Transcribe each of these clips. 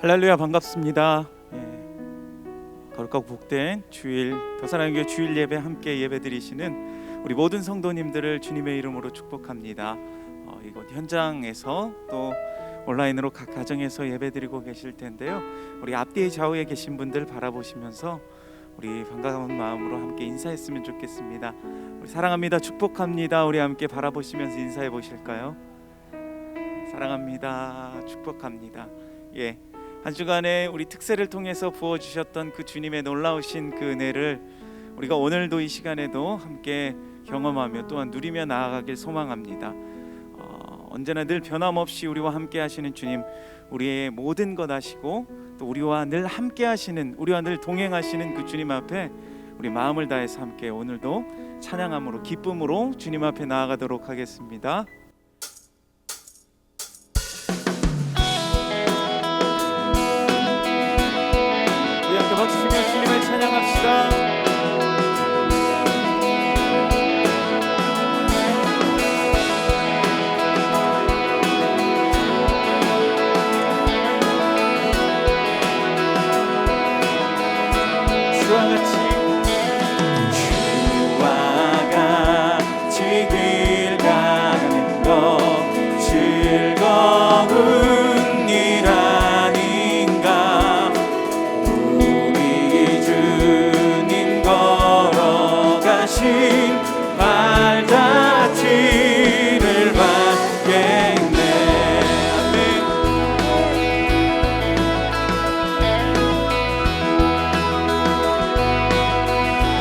할렐루야, 반갑습니다. 거룩하고 복된 주일, 더사랑교회 주일 예배 함께 예배드리시는 우리 모든 성도님들을 주님의 이름으로 축복합니다. 이곳 현장에서 또 온라인으로 각 가정에서 예배드리고 계실 텐데요, 우리 앞뒤 좌우에 계신 분들 바라보시면서 우리 반가운 마음으로 함께 인사했으면 좋겠습니다. 우리 사랑합니다, 축복합니다. 우리 함께 바라보시면서 인사해 보실까요? 사랑합니다, 축복합니다. 한 주간에 우리 특세를 통해서 부어주셨던 그 주님의 놀라우신 그 은혜를 우리가 오늘도 이 시간에도 함께 경험하며 또한 누리며 나아가길 소망합니다. 언제나 늘 변함없이 우리와 함께 하시는 주님, 우리의 모든 것 아시고 또 우리와 늘 함께 하시는, 우리와 늘 동행하시는 그 주님 앞에 우리 마음을 다해서 함께 오늘도 찬양함으로 기쁨으로 주님 앞에 나아가도록 하겠습니다. 박수 치며 주님을 찬양합시다. 주와 같이 길 가는 것 즐거운 일 아닌가. 우리 주님 걸어가신 발자취를 받겠네. 아멘.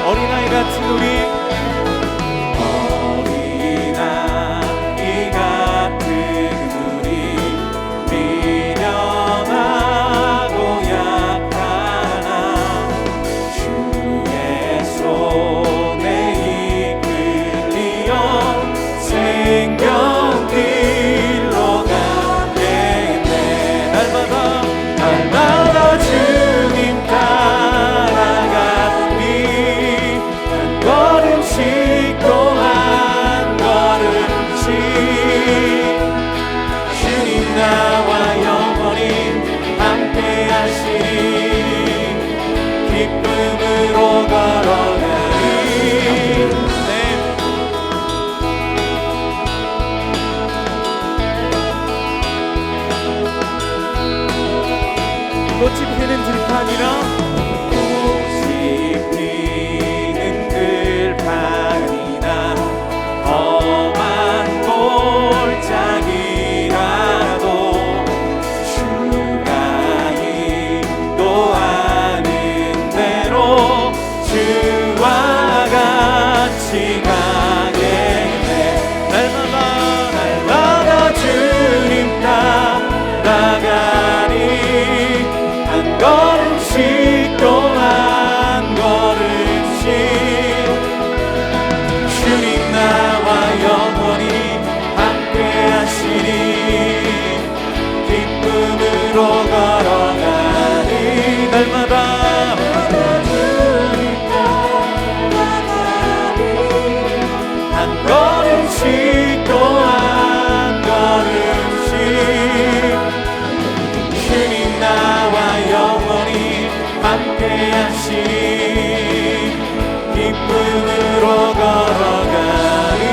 어린아이 같은 우리, 어린아이 같은 우리, 미련하고 약하나 주의 손에 이끌리어 생명길로 가겠네. 날마다 주님 따라가니 한 걸음씩 또 한 걸음씩 주님 나와 영원히 함께 하시니 기쁨으로 걸어가니. 꽃이 피는 들판이라, 꽃이 피는 들판이나 험한 골짜기라도 주가 인도하는 대로 주와 같이 가겠네. 날마다 주님 따라가니 한 걸음씩 또 한 걸음씩 주님 나와 영원히 함께 하시니 기쁨으로 걸어가니. 날마다 주님 따라가니 한 걸음씩 또 한 걸음씩 주님 나와 영원히 함께 하시니 기쁨으로 걸어가니.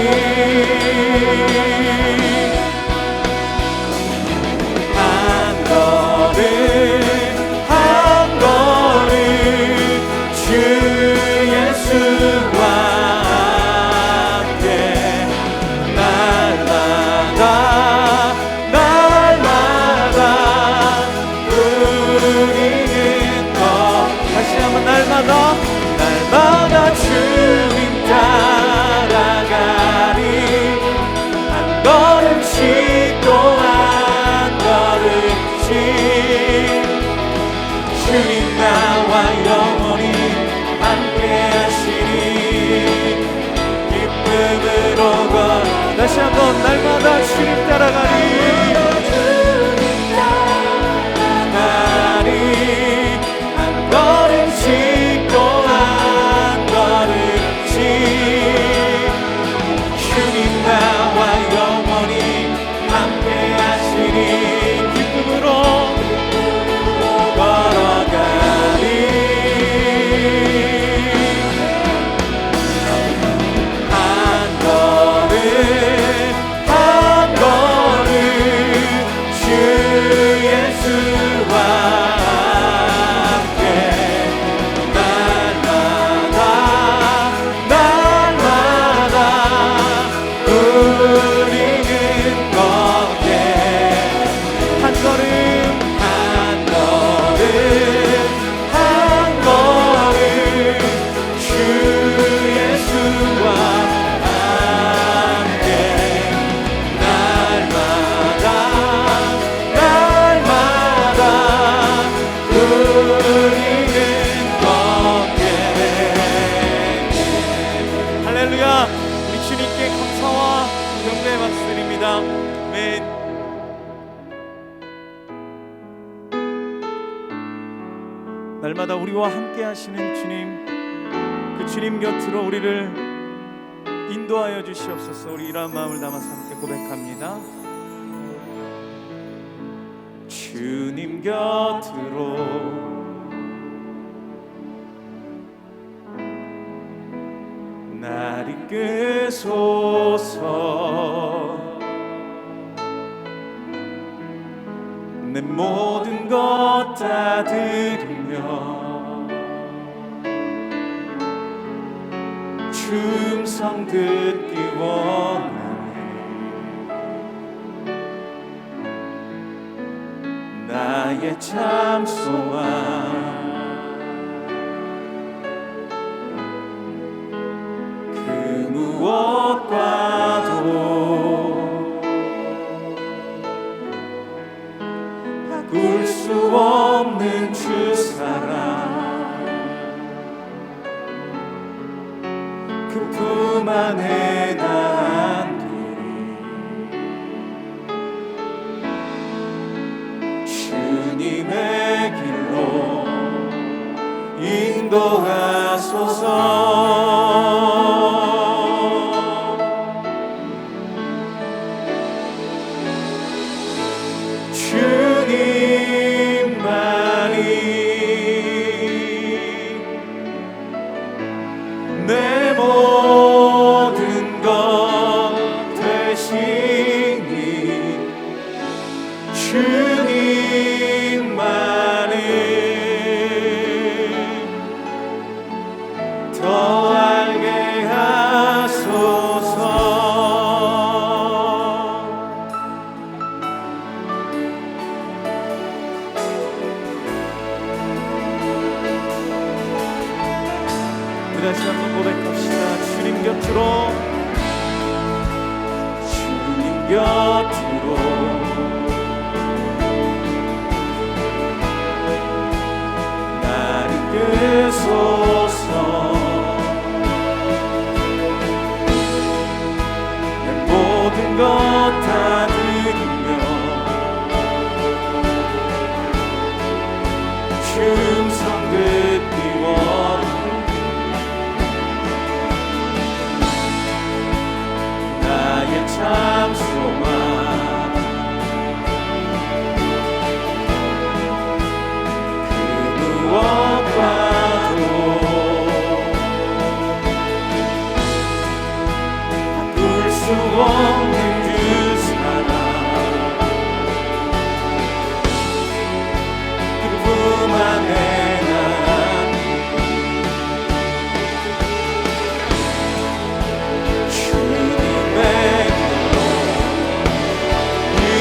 한 걸음 한 걸음 주 예수와 함께 날마다 우리는 더 다시 한번 날마다 주님 따라가니 한 걸음씩 또 한 걸음씩 주님 나와 영원히 함께 하시니 기쁨으로 걸어. 다시 한번 날마다 주님 따라가니 한 걸음씩 또 한 걸음씩 주님 나와 영원히 함께 하시니 기쁨으로 날마다 우리와 함께 하시는 주님, 그 주님 곁으로 우리를 인도하여 주시옵소서. 우리 이러한 마음을 담아서 함께 고백합니다. 주님 곁으로 날 이끄소서. 내 모든 것 다 드리며 충성 듣기 원하네. 나의 참 소망 그 무엇과도 바꿀 수 없는 주 사랑, 그 품 안에 나 안기리. 주님의 길로 인도하소서. 주님만이 내 모든 것 되시니, 주님만이 더 알게 하소서. 다시 한번 고백합시다. 주님 곁으로, 주님 곁으로 날 이끄소서. 내 모든 것 다 드리며 충성 듣기 원하네. 나의 참 소망 그 무엇과도 바꿀 수 없는 그 사랑, 그 품 안에 난 주님의 길로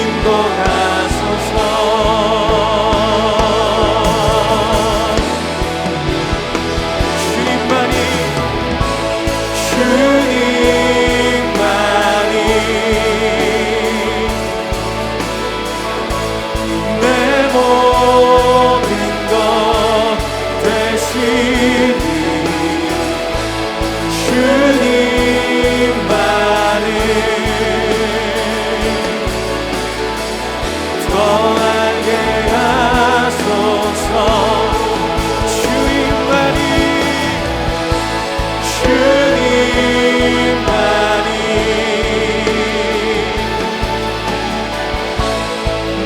인도하소서. 주님만이, 주님만이 내 모든 것 되시니, 주님만이 더 알게 하소서. 주님만이, 주님만이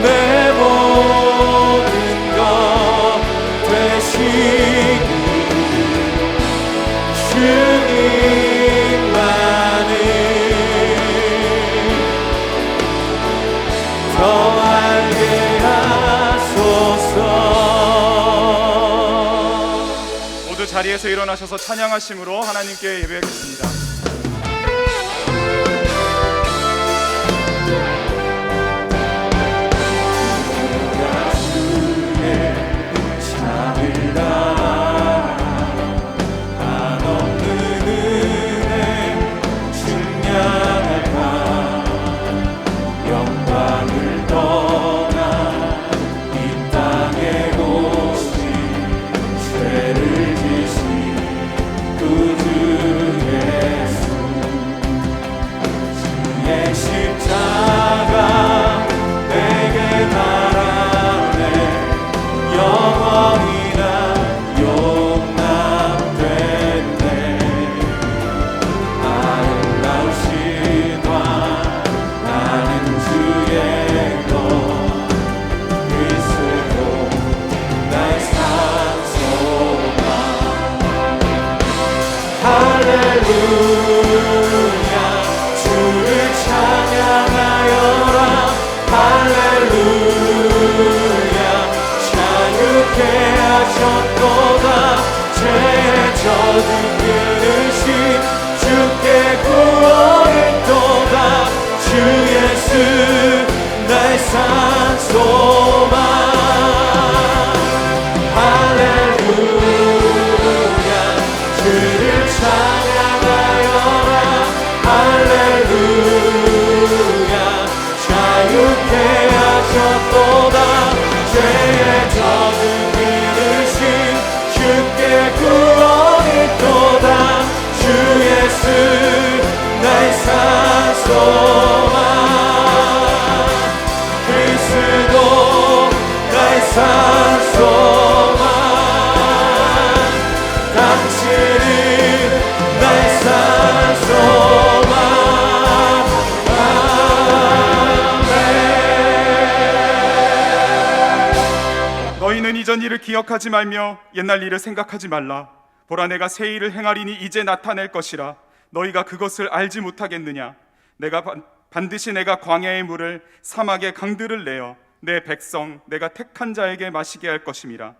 내 모든 것 되시니, 주님만이 더 알게 하소서. 모두 자리에서 일어나셔서 찬양하심으로 하나님께 예배하겠습니다. 죄를 지신 그 주의 하셨도다. 죄의 젖은 그르신 주께 구원을 또다. 주 예수 나의 산 소망. 할렐루야 주를 찬양하여라. 할렐루야 자유케 하셨도다. 죄의 젖은 그르신 주께 구원을 또다. 주 예수 나의 산 소망. 그리스도 나의 산 소망. 당신은 나의 산 소망. 너희는 이전 일을 기억하지 말며 옛날 일을 생각하지 말라. 보라 내가 새 일을 행하리니 이제 나타낼 것이라. 너희가 그것을 알지 못하겠느냐. 반드시 내가 광야의 물을 사막의 강들을 내어 내 백성 내가 택한 자에게 마시게 할 것임이라.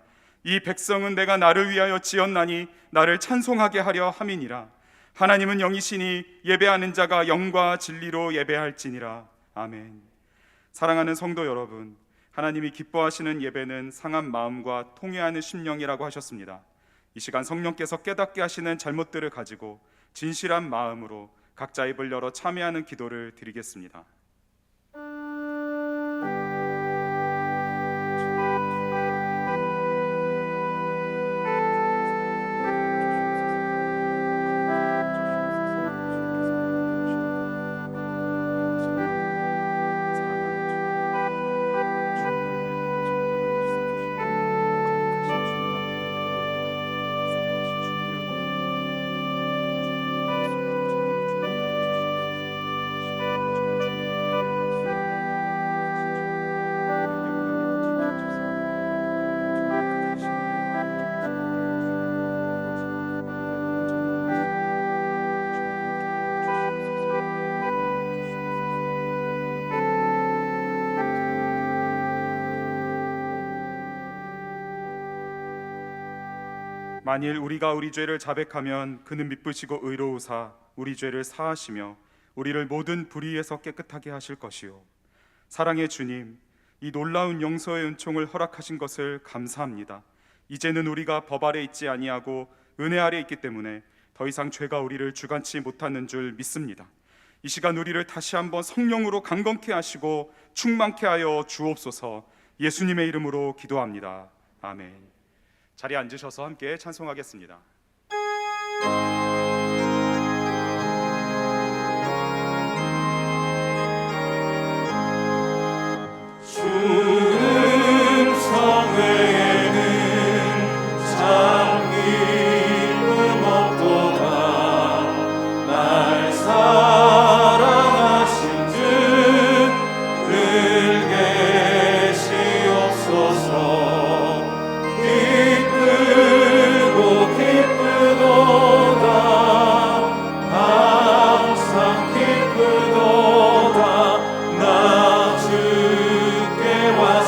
이 백성은 내가 나를 위하여 지었나니 나를 찬송하게 하려 함이니라. 하나님은 영이시니 예배하는 자가 영과 진리로 예배할지니라. 아멘. 사랑하는 성도 여러분, 하나님이 기뻐하시는 예배는 상한 마음과 통회하는 심령이라고 하셨습니다. 이 시간 성령께서 깨닫게 하시는 잘못들을 가지고 진실한 마음으로 각자 입을 열어 참여하는 기도를 드리겠습니다. 만일 우리가 우리 죄를 자백하면 그는 미쁘시고 의로우사 우리 죄를 사하시며 우리를 모든 불의에서 깨끗하게 하실 것이요. 사랑의 주님, 이 놀라운 용서의 은총을 허락하신 것을 감사합니다. 이제는 우리가 법 아래 있지 아니하고 은혜 아래 있기 때문에 더 이상 죄가 우리를 주관치 못하는 줄 믿습니다. 이 시간 우리를 다시 한번 성령으로 강건케 하시고 충만케 하여 주옵소서. 예수님의 이름으로 기도합니다. 아멘. 자리에 앉으셔서 함께 찬송하겠습니다. 주는 성회에는 참 기쁨 없도다. 날 사랑하신 주 늘 계시옵소서. 기쁘도다 항상 기쁘도다. 나 주께 왔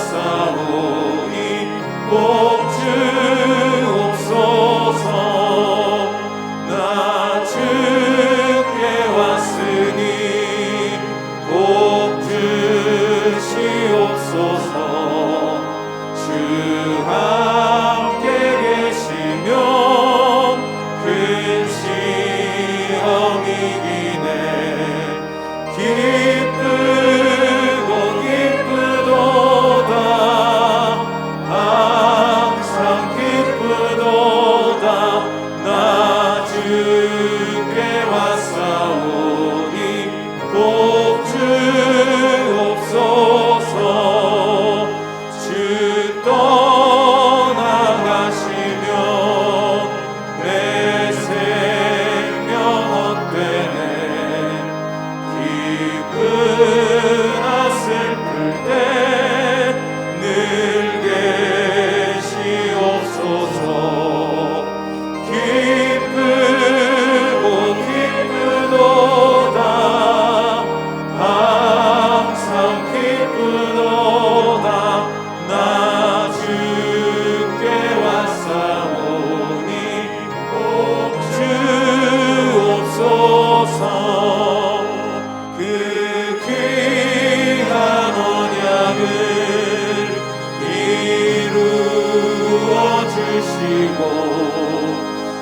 하시고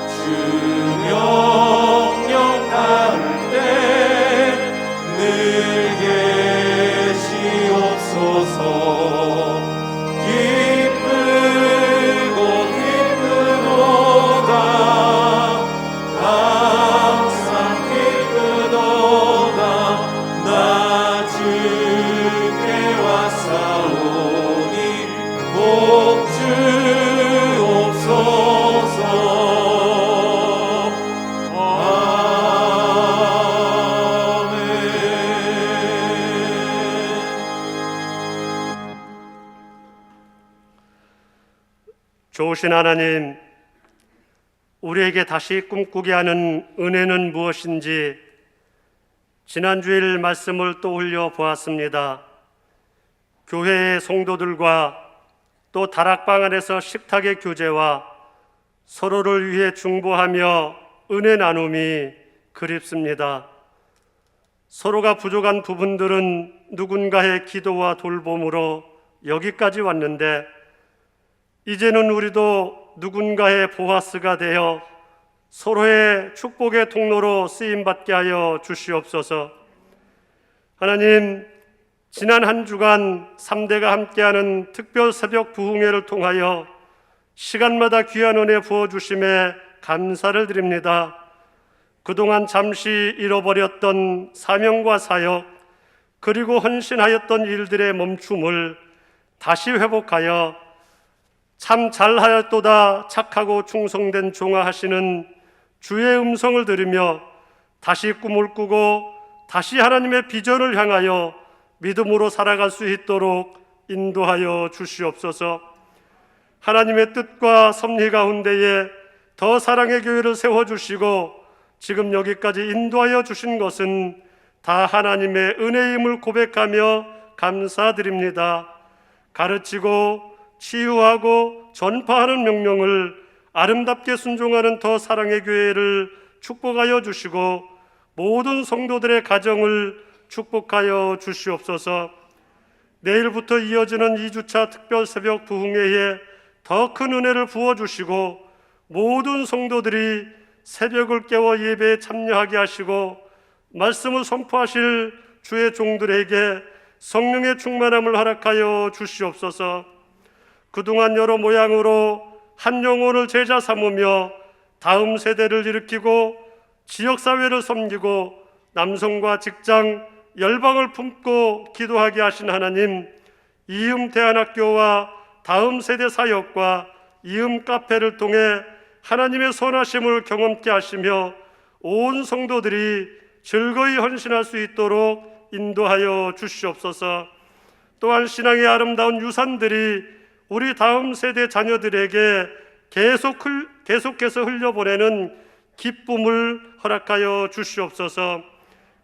주 명령 따를 때 늘 계시옵소서. 기쁘고 기쁘도다 항상 기쁘도다 나 주께 왔사오니 복 주옵소서. 좋으신 하나님, 우리에게 다시 꿈꾸게 하는 은혜는 무엇인지 지난주일 말씀을 떠올려 보았습니다. 교회의 성도들과 또 다락방 안에서 식탁의 교제와 서로를 위해 중보하며 은혜 나눔이 그립습니다. 서로가 부족한 부분들은 누군가의 기도와 돌봄으로 여기까지 왔는데 이제는 우리도 누군가의 보아스가 되어 서로의 축복의 통로로 쓰임받게 하여 주시옵소서. 하나님, 지난 한 주간 3대가 함께하는 특별 새벽 부흥회를 통하여 시간마다 귀한 은혜 부어주심에 감사를 드립니다. 그동안 잠시 잃어버렸던 사명과 사역 그리고 헌신하였던 일들의 멈춤을 다시 회복하여 참 잘하였도다 착하고 충성된 종아 하시는 주의 음성을 들으며 다시 꿈을 꾸고 다시 하나님의 비전을 향하여 믿음으로 살아갈 수 있도록 인도하여 주시옵소서. 하나님의 뜻과 섭리 가운데에 더 사랑의 교회를 세워주시고 지금 여기까지 인도하여 주신 것은 다 하나님의 은혜임을 고백하며 감사드립니다. 가르치고 치유하고 전파하는 명령을 아름답게 순종하는 더 사랑의 교회를 축복하여 주시고 모든 성도들의 가정을 축복하여 주시옵소서. 내일부터 이어지는 2주차 특별 새벽 부흥회에 더 큰 은혜를 부어주시고 모든 성도들이 새벽을 깨워 예배에 참여하게 하시고 말씀을 선포하실 주의 종들에게 성령의 충만함을 허락하여 주시옵소서. 그동안 여러 모양으로 한 영혼을 제자 삼으며 다음 세대를 일으키고 지역사회를 섬기고 남성과 직장, 열방을 품고 기도하게 하신 하나님, 이음 대안학교와 다음 세대 사역과 이음 카페를 통해 하나님의 선하심을 경험케 하시며 온 성도들이 즐거이 헌신할 수 있도록 인도하여 주시옵소서. 또한 신앙의 아름다운 유산들이 우리 다음 세대 자녀들에게 계속해서 흘려보내는 기쁨을 허락하여 주시옵소서.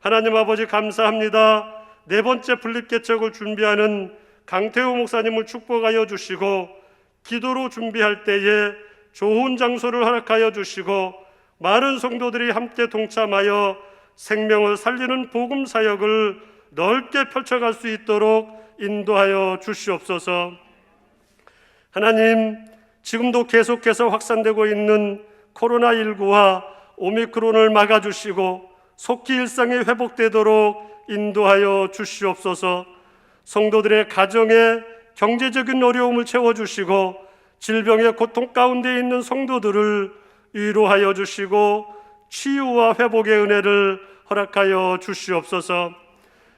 하나님 아버지 감사합니다. 네 번째 분립개척을 준비하는 강태호 목사님을 축복하여 주시고 기도로 준비할 때에 좋은 장소를 허락하여 주시고 많은 성도들이 함께 동참하여 생명을 살리는 복음 사역을 넓게 펼쳐갈 수 있도록 인도하여 주시옵소서. 하나님, 지금도 계속해서 확산되고 있는 코로나19와 오미크론을 막아주시고 속히 일상이 회복되도록 인도하여 주시옵소서. 성도들의 가정에 경제적인 어려움을 채워주시고 질병의 고통 가운데 있는 성도들을 위로하여 주시고 치유와 회복의 은혜를 허락하여 주시옵소서.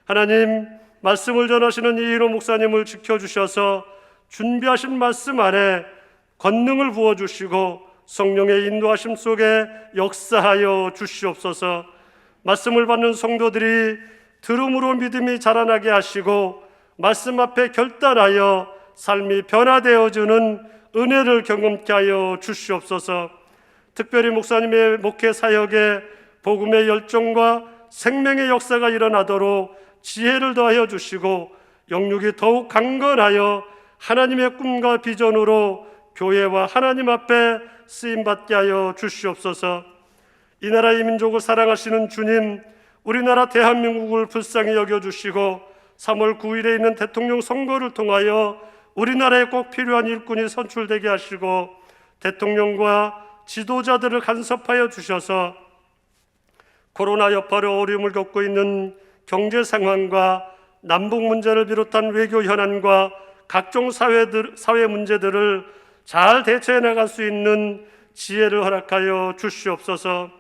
하나님, 말씀을 전하시는 이인호 목사님을 지켜주셔서 준비하신 말씀 안에 권능을 부어주시고 성령의 인도하심 속에 역사하여 주시옵소서. 말씀을 받는 성도들이 들음으로 믿음이 자라나게 하시고 말씀 앞에 결단하여 삶이 변화되어주는 은혜를 경험케 하여 주시옵소서. 특별히 목사님의 목회 사역에 복음의 열정과 생명의 역사가 일어나도록 지혜를 더하여 주시고 영육이 더욱 강건하여 하나님의 꿈과 비전으로 교회와 하나님 앞에 쓰임받게 하여 주시옵소서. 이 나라의 민족을 사랑하시는 주님, 우리나라 대한민국을 불쌍히 여겨주시고 3월 9일에 있는 대통령 선거를 통하여 우리나라에 꼭 필요한 일꾼이 선출되게 하시고 대통령과 지도자들을 간섭하여 주셔서 코로나 여파로 어려움을 겪고 있는 경제 상황과 남북 문제를 비롯한 외교 현안과 각종 사회 문제들을 잘 대처해 나갈 수 있는 지혜를 허락하여 주시옵소서.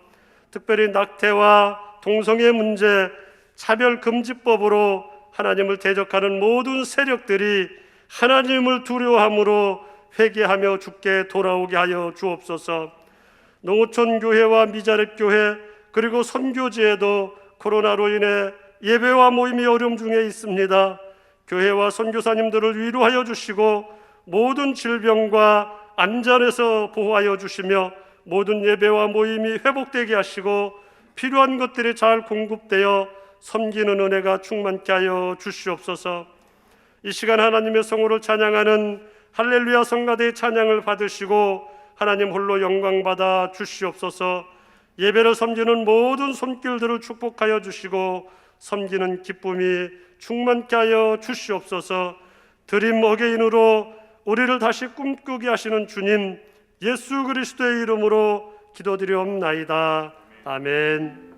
특별히 낙태와 동성애 문제, 차별금지법으로 하나님을 대적하는 모든 세력들이 하나님을 두려워함으로 회개하며 주께 돌아오게 하여 주옵소서. 농어촌 교회와 미자립 교회 그리고 선교지에도 코로나로 인해 예배와 모임이 어려움 중에 있습니다. 교회와 선교사님들을 위로하여 주시고 모든 질병과 안전에서 보호하여 주시며 모든 예배와 모임이 회복되게 하시고 필요한 것들이 잘 공급되어 섬기는 은혜가 충만케 하여 주시옵소서. 이 시간 하나님의 성호를 찬양하는 할렐루야 성가대의 찬양을 받으시고 하나님 홀로 영광 받아 주시옵소서. 예배를 섬기는 모든 손길들을 축복하여 주시고 섬기는 기쁨이 충만케 하여 주시옵소서. 드림 어게인으로 우리를 다시 꿈꾸게 하시는 주님 예수 그리스도의 이름으로 기도드리옵나이다. 아멘.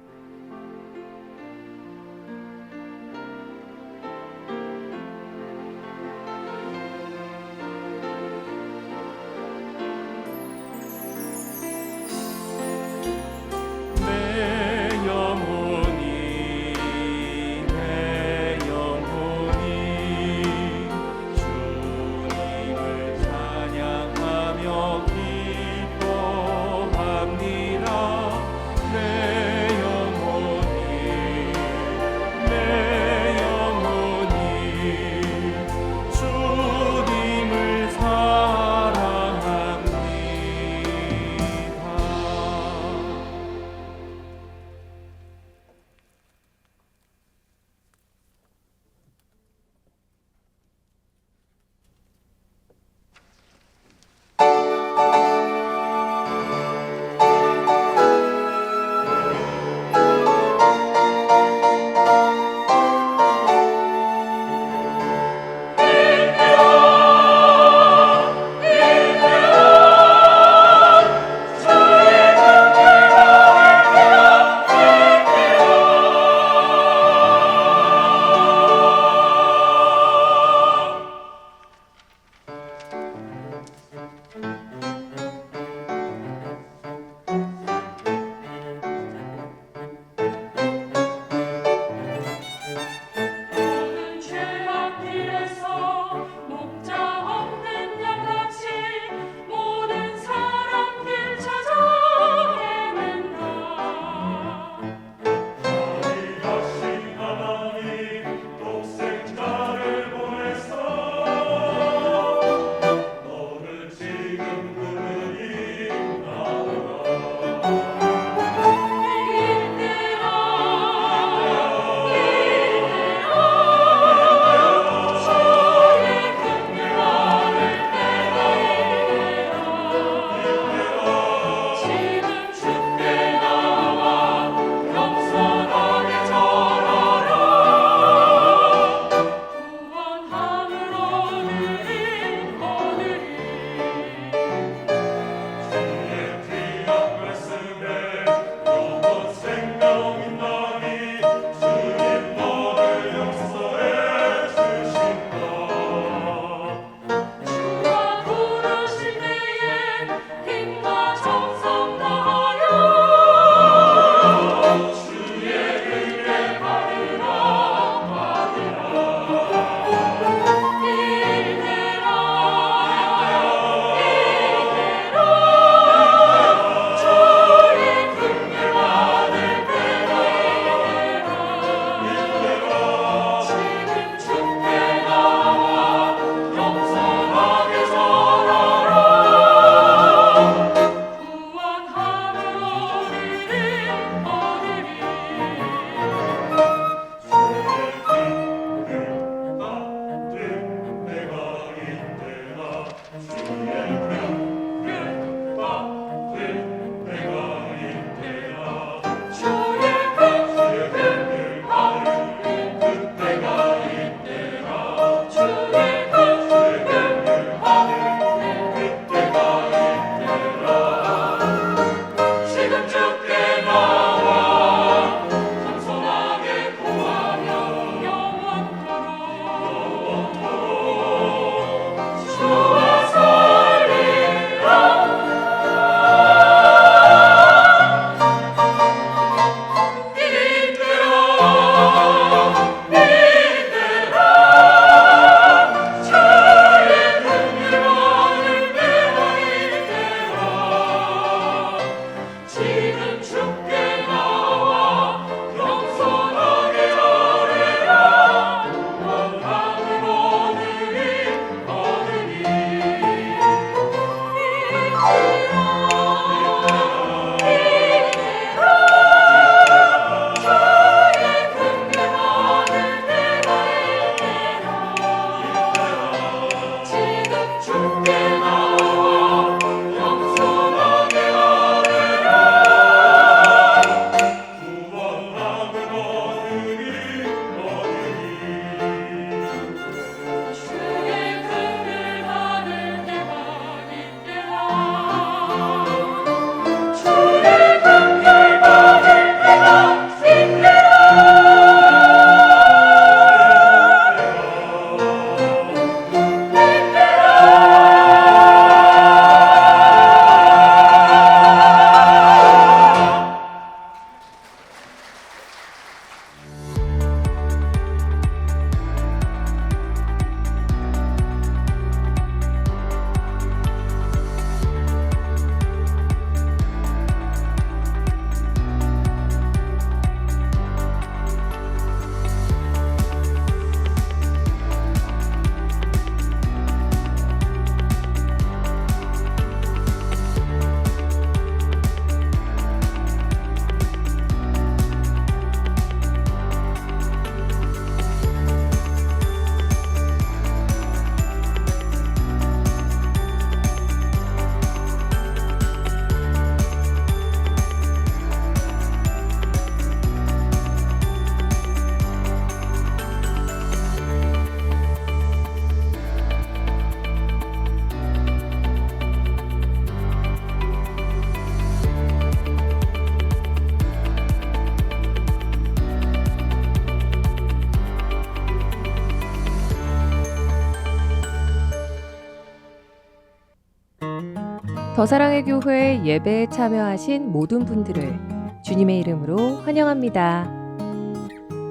더 사랑의 교회 예배에 참여하신 모든 분들을 주님의 이름으로 환영합니다.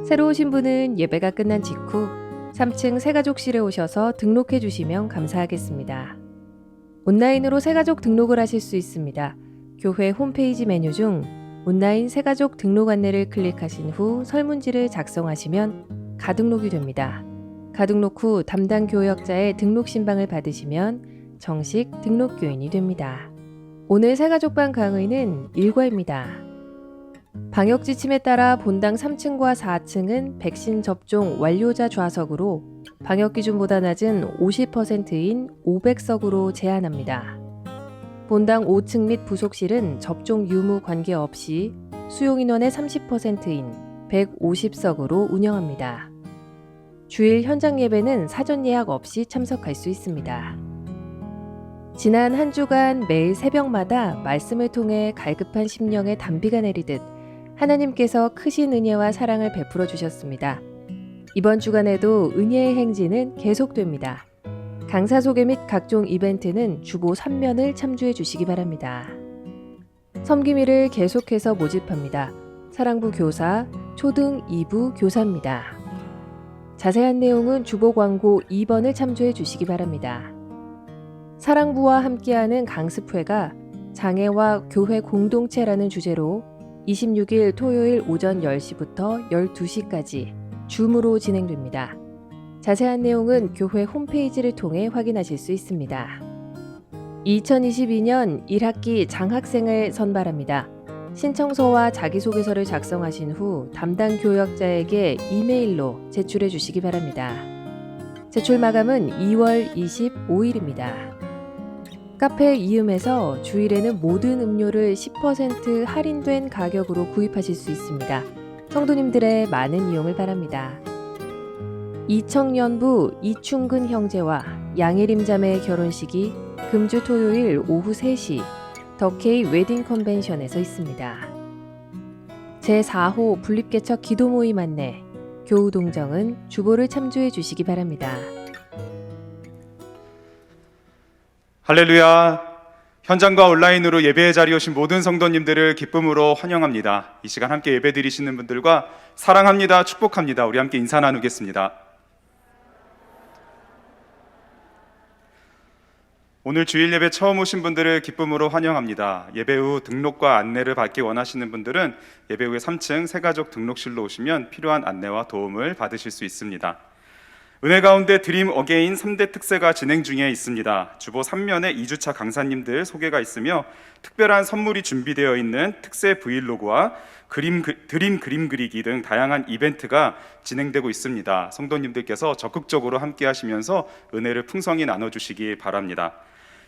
새로 오신 분은 예배가 끝난 직후 3층 새가족실에 오셔서 등록해 주시면 감사하겠습니다. 온라인으로 새가족 등록을 하실 수 있습니다. 교회 홈페이지 메뉴 중 온라인 새가족 등록 안내를 클릭하신 후 설문지를 작성하시면 가등록이 됩니다. 가등록 후 담당 교역자의 등록 신방을 받으시면 정식 등록 교인이 됩니다. 오늘 새가족반 강의는 일과입니다. 방역 지침에 따라 본당 3층과 4층은 백신 접종 완료자 좌석으로 방역 기준보다 낮은 50%인 500석으로 제한합니다. 본당 5층 및 부속실은 접종 유무 관계없이 수용 인원의 30%인 150석으로 운영합니다. 주일 현장 예배는 사전 예약 없이 참석할 수 있습니다. 지난 한 주간 매일 새벽마다 말씀을 통해 갈급한 심령에 단비가 내리듯 하나님께서 크신 은혜와 사랑을 베풀어 주셨습니다. 이번 주간에도 은혜의 행진은 계속됩니다. 강사 소개 및 각종 이벤트는 주보 3면을 참조해 주시기 바랍니다. 섬김이를 계속해서 모집합니다. 사랑부 교사, 초등 2부 교사입니다. 자세한 내용은 주보 광고 2번을 참조해 주시기 바랍니다. 사랑부와 함께하는 강습회가 장애와 교회 공동체라는 주제로 26일 토요일 오전 10시부터 12시까지 줌으로 진행됩니다. 자세한 내용은 교회 홈페이지를 통해 확인하실 수 있습니다. 2022년 1학기 장학생을 선발합니다. 신청서와 자기소개서를 작성하신 후 담당 교역자에게 이메일로 제출해 주시기 바랍니다. 제출 마감은 2월 25일입니다. 카페 이음에서 주일에는 모든 음료를 10% 할인된 가격으로 구입하실 수 있습니다. 성도님들의 많은 이용을 바랍니다. 이청년부 이충근 형제와 양예림 자매의 결혼식이 금주 토요일 오후 3시 더케이 웨딩 컨벤션에서 있습니다. 제4호 분립개척 기도 모임 안내, 교우 동정은 주보를 참조해 주시기 바랍니다. 할렐루야. 현장과 온라인으로 예배의 자리에 오신 모든 성도님들을 기쁨으로 환영합니다. 이 시간 함께 예배 드리시는 분들과 사랑합니다, 축복합니다. 우리 함께 인사 나누겠습니다. 오늘 주일 예배 처음 오신 분들을 기쁨으로 환영합니다. 예배 후 등록과 안내를 받기 원하시는 분들은 예배 후에 3층 새가족 등록실로 오시면 필요한 안내와 도움을 받으실 수 있습니다. 은혜 가운데 드림 어게인 3대 특세가 진행 중에 있습니다. 주보 3면에 2주차 강사님들 소개가 있으며 특별한 선물이 준비되어 있는 특세 브이로그와 드림 그림 그리기 등 다양한 이벤트가 진행되고 있습니다. 성도님들께서 적극적으로 함께 하시면서 은혜를 풍성히 나눠주시기 바랍니다.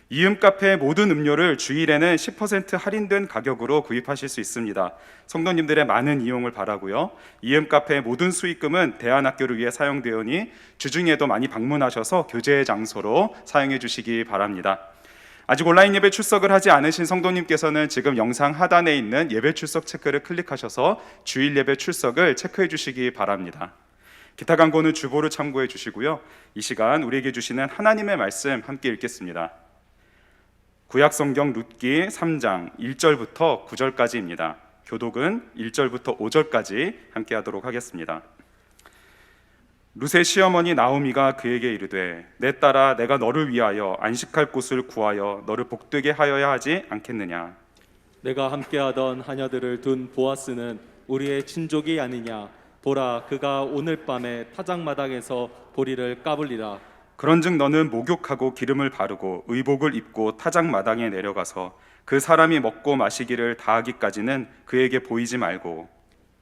이음 카페의 모든 음료를 주일에는 10% 할인된 가격으로 구입하실 수 있습니다. 성도님들의 많은 이용을 바라고요. 이음 카페의 모든 수익금은 대안학교를 위해 사용되오니 주중에도 많이 방문하셔서 교제의 장소로 사용해 주시기 바랍니다. 아직 온라인 예배 출석을 하지 않으신 성도님께서는 지금 영상 하단에 있는 예배 출석 체크를 클릭하셔서 주일 예배 출석을 체크해 주시기 바랍니다. 기타 광고는 주보를 참고해 주시고요. 이 시간 우리에게 주시는 하나님의 말씀 함께 읽겠습니다. 구약성경 룻기 3장 1절부터 9절까지입니다. 교독은 1절부터 5절까지 함께 하도록 하겠습니다. 룻의 시어머니 나오미가 그에게 이르되 내 딸아 내가 너를 위하여 안식할 곳을 구하여 너를 복되게 하여야 하지 않겠느냐. 내가 함께하던 하녀들을 둔 보아스는 우리의 친족이 아니냐. 보라 그가 오늘 밤에 타작마당에서 보리를 까불리라. 그런즉 너는 목욕하고 기름을 바르고 의복을 입고 타작마당에 내려가서 그 사람이 먹고 마시기를 다하기까지는 그에게 보이지 말고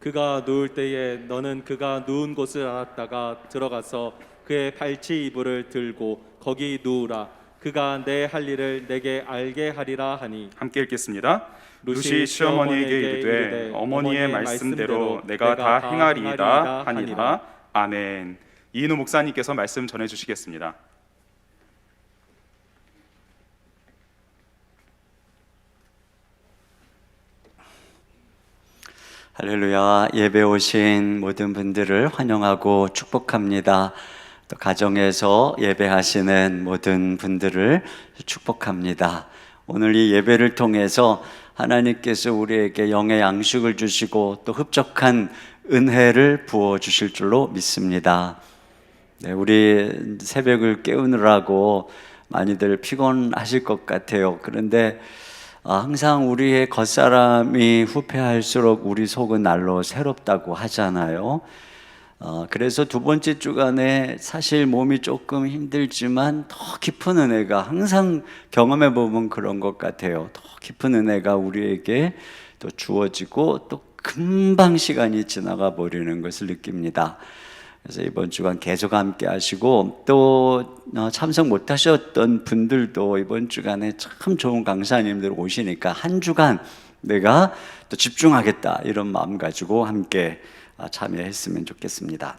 그가 누울 때에 너는 그가 누운 곳을 알았다가 들어가서 그의 발치 이불을 들고 거기 누우라. 그가 내 할 일을 내게 알게 하리라 하니. 함께 읽겠습니다. 룻이 시어머니에게 이르되 어머니의 말씀대로 내가 다 행하리이다 하니라. 아멘. 이인우 목사님께서 말씀 전해주시겠습니다. 할렐루야. 예배 오신 모든 분들을 환영하고 축복합니다. 또 가정에서 예배하시는 모든 분들을 축복합니다. 오늘 이 예배를 통해서 하나님께서 우리에게 영의 양식을 주시고 또 흡족한 은혜를 부어 주실 줄로 믿습니다. 네, 우리 새벽을 깨우느라고 많이들 피곤하실 것 같아요. 그런데 항상 우리의 겉사람이 후패할수록 우리 속은 날로 새롭다고 하잖아요. 그래서 두 번째 주간에 사실 몸이 조금 힘들지만 더 깊은 은혜가 항상 경험해 보면 그런 것 같아요. 더 깊은 은혜가 우리에게 또 주어지고 또 금방 시간이 지나가 버리는 것을 느낍니다. 그래서 이번 주간 계속 함께 하시고 또 참석 못 하셨던 분들도 이번 주간에 참 좋은 강사님들 오시니까 한 주간 내가 또 집중하겠다 이런 마음 가지고 함께 참여했으면 좋겠습니다.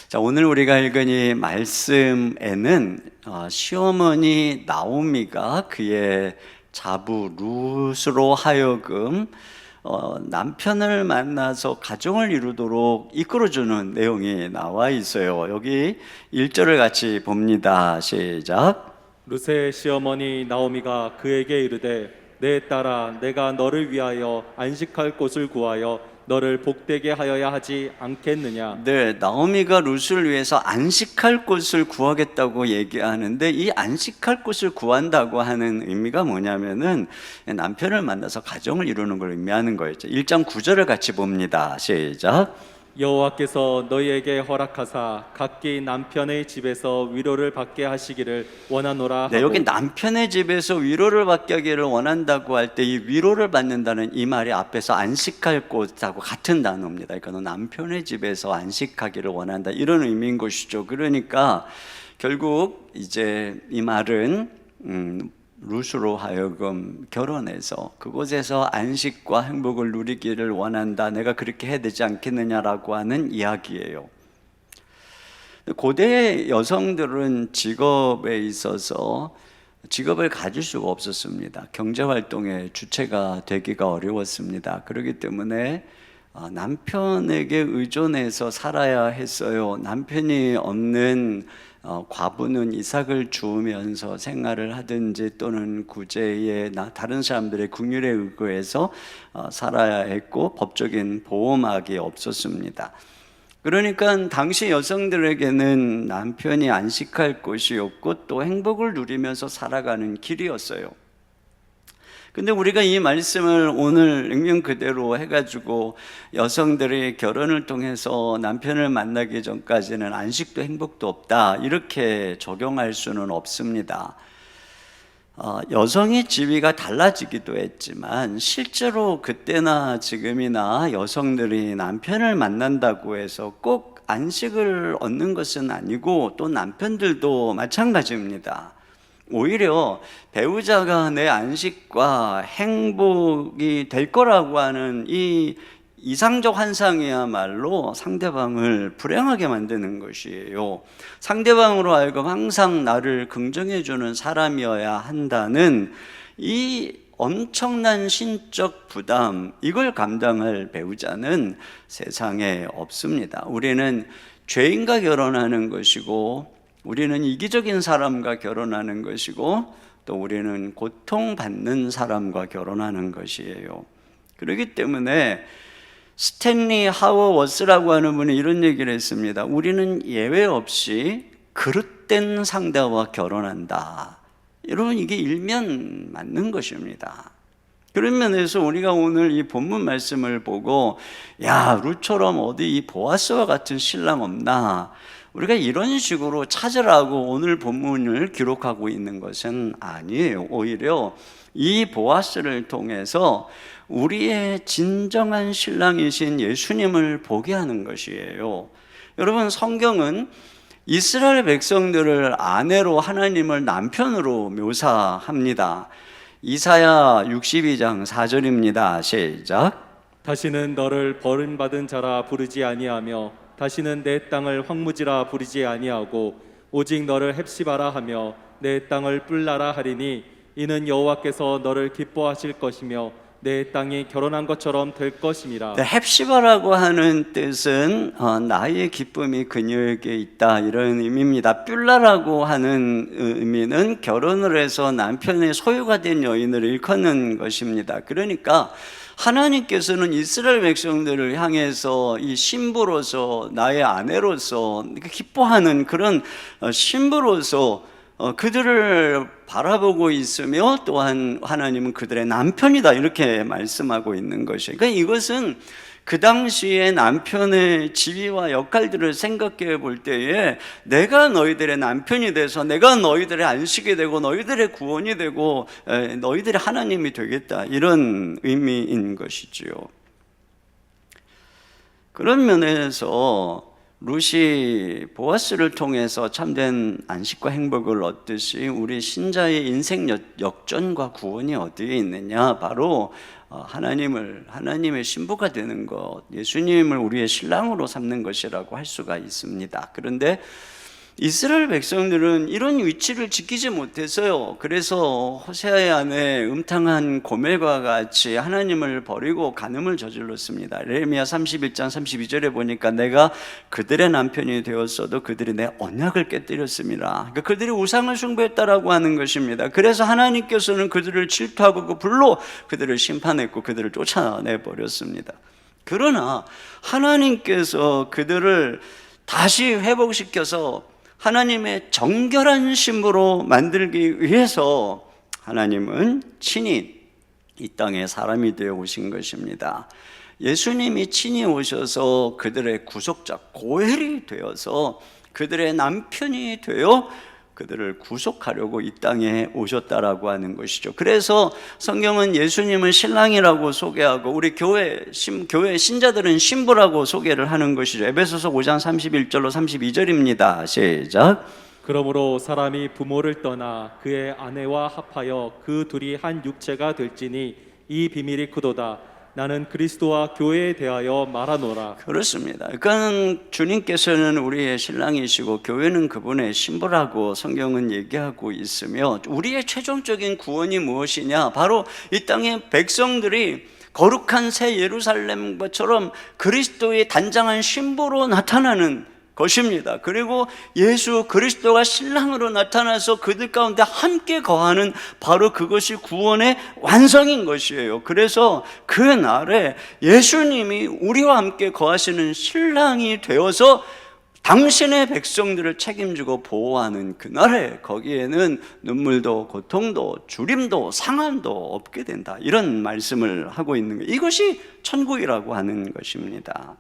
자, 오늘 우리가 읽은 이 말씀에는 시어머니 나오미가 그의 자부 룻으로 하여금 남편을 만나서 가정을 이루도록 이끌어주는 내용이 나와 있어요. 여기 1절을 같이 봅니다. 시작. 룻의 시어머니 나오미가 그에게 이르되 내 딸아 내가 너를 위하여 안식할 곳을 구하여 너를 복되게 하여야 하지 않겠느냐. 네, 나오미가 룻을 위해서 안식할 곳을 구하겠다고 얘기하는데 이 안식할 곳을 구한다고 하는 의미가 뭐냐면은 남편을 만나서 가정을 이루는 걸 의미하는 거였죠. 1장 9절을 같이 봅니다. 시작. 여호와께서 너희에게 허락하사 각기 남편의 집에서 위로를 받게 하시기를 원하노라. 네, 여기 남편의 집에서 위로를 받게 하기를 원한다고 할 때 이 위로를 받는다는 이 말이 앞에서 안식할 곳하고 같은 단어입니다. 그러니까 너 남편의 집에서 안식하기를 원한다 이런 의미인 것이죠. 그러니까 결국 이제 이 말은 룻으로 하여금 결혼해서 그곳에서 안식과 행복을 누리기를 원한다. 내가 그렇게 해야 되지 않겠느냐라고 하는 이야기예요. 고대 여성들은 직업에 있어서 직업을 가질 수가 없었습니다. 경제활동의 주체가 되기가 어려웠습니다. 그렇기 때문에 남편에게 의존해서 살아야 했어요. 남편이 없는 과부는 이삭을 주우면서 생활을 하든지 또는 구제에 다른 사람들의 긍휼에 의거해서 살아야 했고 법적인 보호막이 없었습니다. 그러니까 당시 여성들에게는 남편이 안식할 곳이었고 또 행복을 누리면서 살아가는 길이었어요. 근데 우리가 이 말씀을 오늘 액면 그대로 해가지고 여성들이 결혼을 통해서 남편을 만나기 전까지는 안식도 행복도 없다 이렇게 적용할 수는 없습니다. 여성의 지위가 달라지기도 했지만 실제로 그때나 지금이나 여성들이 남편을 만난다고 해서 꼭 안식을 얻는 것은 아니고 또 남편들도 마찬가지입니다. 오히려 배우자가 내 안식과 행복이 될 거라고 하는 이 이상적 환상이야말로 상대방을 불행하게 만드는 것이에요. 상대방으로 하여금 항상 나를 긍정해 주는 사람이어야 한다는 이 엄청난 신적 부담, 이걸 감당할 배우자는 세상에 없습니다. 우리는 죄인과 결혼하는 것이고 우리는 이기적인 사람과 결혼하는 것이고 또 우리는 고통받는 사람과 결혼하는 것이에요. 그렇기 때문에 스탠리 하워워스라고 하는 분이 이런 얘기를 했습니다. 우리는 예외 없이 그릇된 상대와 결혼한다. 여러분 이게 일면 맞는 것입니다. 그런 면에서 우리가 오늘 이 본문 말씀을 보고 야 룻처럼 어디 이 보아스와 같은 신랑 없나 우리가 이런 식으로 찾으라고 오늘 본문을 기록하고 있는 것은 아니에요. 오히려 이 보아스를 통해서 우리의 진정한 신랑이신 예수님을 보게 하는 것이에요. 여러분 성경은 이스라엘 백성들을 아내로 하나님을 남편으로 묘사합니다. 이사야 62장 4절입니다. 시작. 다시는 너를 버림받은 자라 부르지 아니하며 다시는 내 땅을 황무지라 부르지 아니하고 오직 너를 헵시바라 하며 내 땅을 뿔나라 하리니 이는 여호와께서 너를 기뻐하실 것이며 내 땅이 결혼한 것처럼 될 것임이라. 네, 헵시바라고 하는 뜻은 나의 기쁨이 그녀에게 있다, 이런 의미입니다. 뷸라라고 하는 의미는 결혼을 해서 남편의 소유가 된 여인을 일컫는 것입니다. 그러니까 하나님께서는 이스라엘 백성들을 향해서 이 신부로서, 나의 아내로서 기뻐하는 그런 신부로서 그들을 바라보고 있으며, 또한 하나님은 그들의 남편이다, 이렇게 말씀하고 있는 것이에요. 그러니까 이것은 그 당시에 남편의 지위와 역할들을 생각해 볼 때에 내가 너희들의 남편이 돼서 내가 너희들의 안식이 되고 너희들의 구원이 되고 너희들의 하나님이 되겠다, 이런 의미인 것이지요. 그런 면에서 룻이 보아스를 통해서 참된 안식과 행복을 얻듯이 우리 신자의 인생 역전과 구원이 어디에 있느냐? 바로 하나님의 신부가 되는 것, 예수님을 우리의 신랑으로 삼는 것이라고 할 수가 있습니다. 그런데 이스라엘 백성들은 이런 위치를 지키지 못했어요. 그래서 호세아의 아내 음탕한 고멜과 같이 하나님을 버리고 간음을 저질렀습니다. 예레미야 31장 32절에 보니까 내가 그들의 남편이 되었어도 그들이 내 언약을 깨뜨렸습니다. 그러니까 그들이 우상을 숭배했다라고 하는 것입니다. 그래서 하나님께서는 그들을 질투하고 그 불로 그들을 심판했고 그들을 쫓아내버렸습니다. 그러나 하나님께서 그들을 다시 회복시켜서 하나님의 정결한 신부로 만들기 위해서 하나님은 친히 이 땅에 사람이 되어 오신 것입니다. 예수님이 친히 오셔서 그들의 구속자, 고엘이 되어서 그들의 남편이 되어 그들을 구속하려고 이 땅에 오셨다라고 하는 것이죠. 그래서 성경은 예수님을 신랑이라고 소개하고 우리 교회 신자들은 신부라고 소개를 하는 것이죠. 에베소서 5장 31절로 32절입니다. 시작. 그러므로 사람이 부모를 떠나 그의 아내와 합하여 그 둘이 한 육체가 될지니 이 비밀이 크도다. 나는 그리스도와 교회에 대하여 말하노라. 그렇습니다. 그러니까 주님께서는 우리의 신랑이시고 교회는 그분의 신부라고 성경은 얘기하고 있으며, 우리의 최종적인 구원이 무엇이냐? 바로 이 땅의 백성들이 거룩한 새 예루살렘처럼 그리스도의 단장한 신부로 나타나는 것입니다. 그리고 예수 그리스도가 신랑으로 나타나서 그들 가운데 함께 거하는, 바로 그것이 구원의 완성인 것이에요. 그래서 그 날에 예수님이 우리와 함께 거하시는 신랑이 되어서 당신의 백성들을 책임지고 보호하는 그날에, 거기에는 눈물도 고통도 주림도 상함도 없게 된다, 이런 말씀을 하고 있는 거예요. 이것이 천국이라고 하는 것입니다.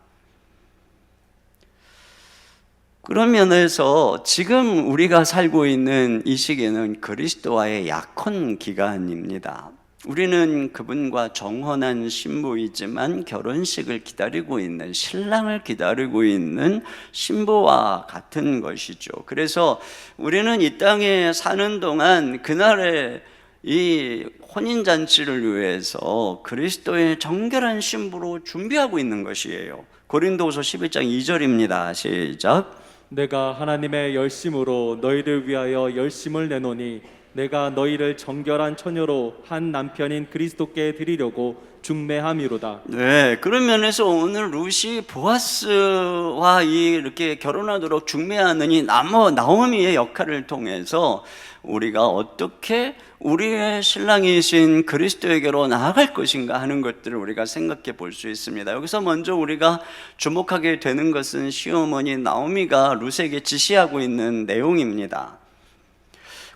그런 면에서 지금 우리가 살고 있는 이 시기는 그리스도와의 약혼 기간입니다. 우리는 그분과 정혼한 신부이지만 결혼식을 기다리고 있는, 신랑을 기다리고 있는 신부와 같은 것이죠. 그래서 우리는 이 땅에 사는 동안 그날의 이 혼인잔치를 위해서 그리스도의 정결한 신부로 준비하고 있는 것이에요. 고린도후서 11장 2절입니다. 시작. 내가 하나님의 열심으로 너희를 위하여 열심을 내노니 내가 너희를 정결한 처녀로 한 남편인 그리스도께 드리려고 중매함이로다. 네, 그런 면에서 오늘 룻이 보아스와 이렇게 결혼하도록 중매하는 이 나오미의 역할을 통해서 우리가 어떻게 우리의 신랑이신 그리스도에게로 나아갈 것인가 하는 것들을 우리가 생각해 볼 수 있습니다. 여기서 먼저 우리가 주목하게 되는 것은 시어머니 나오미가 룻에게 지시하고 있는 내용입니다.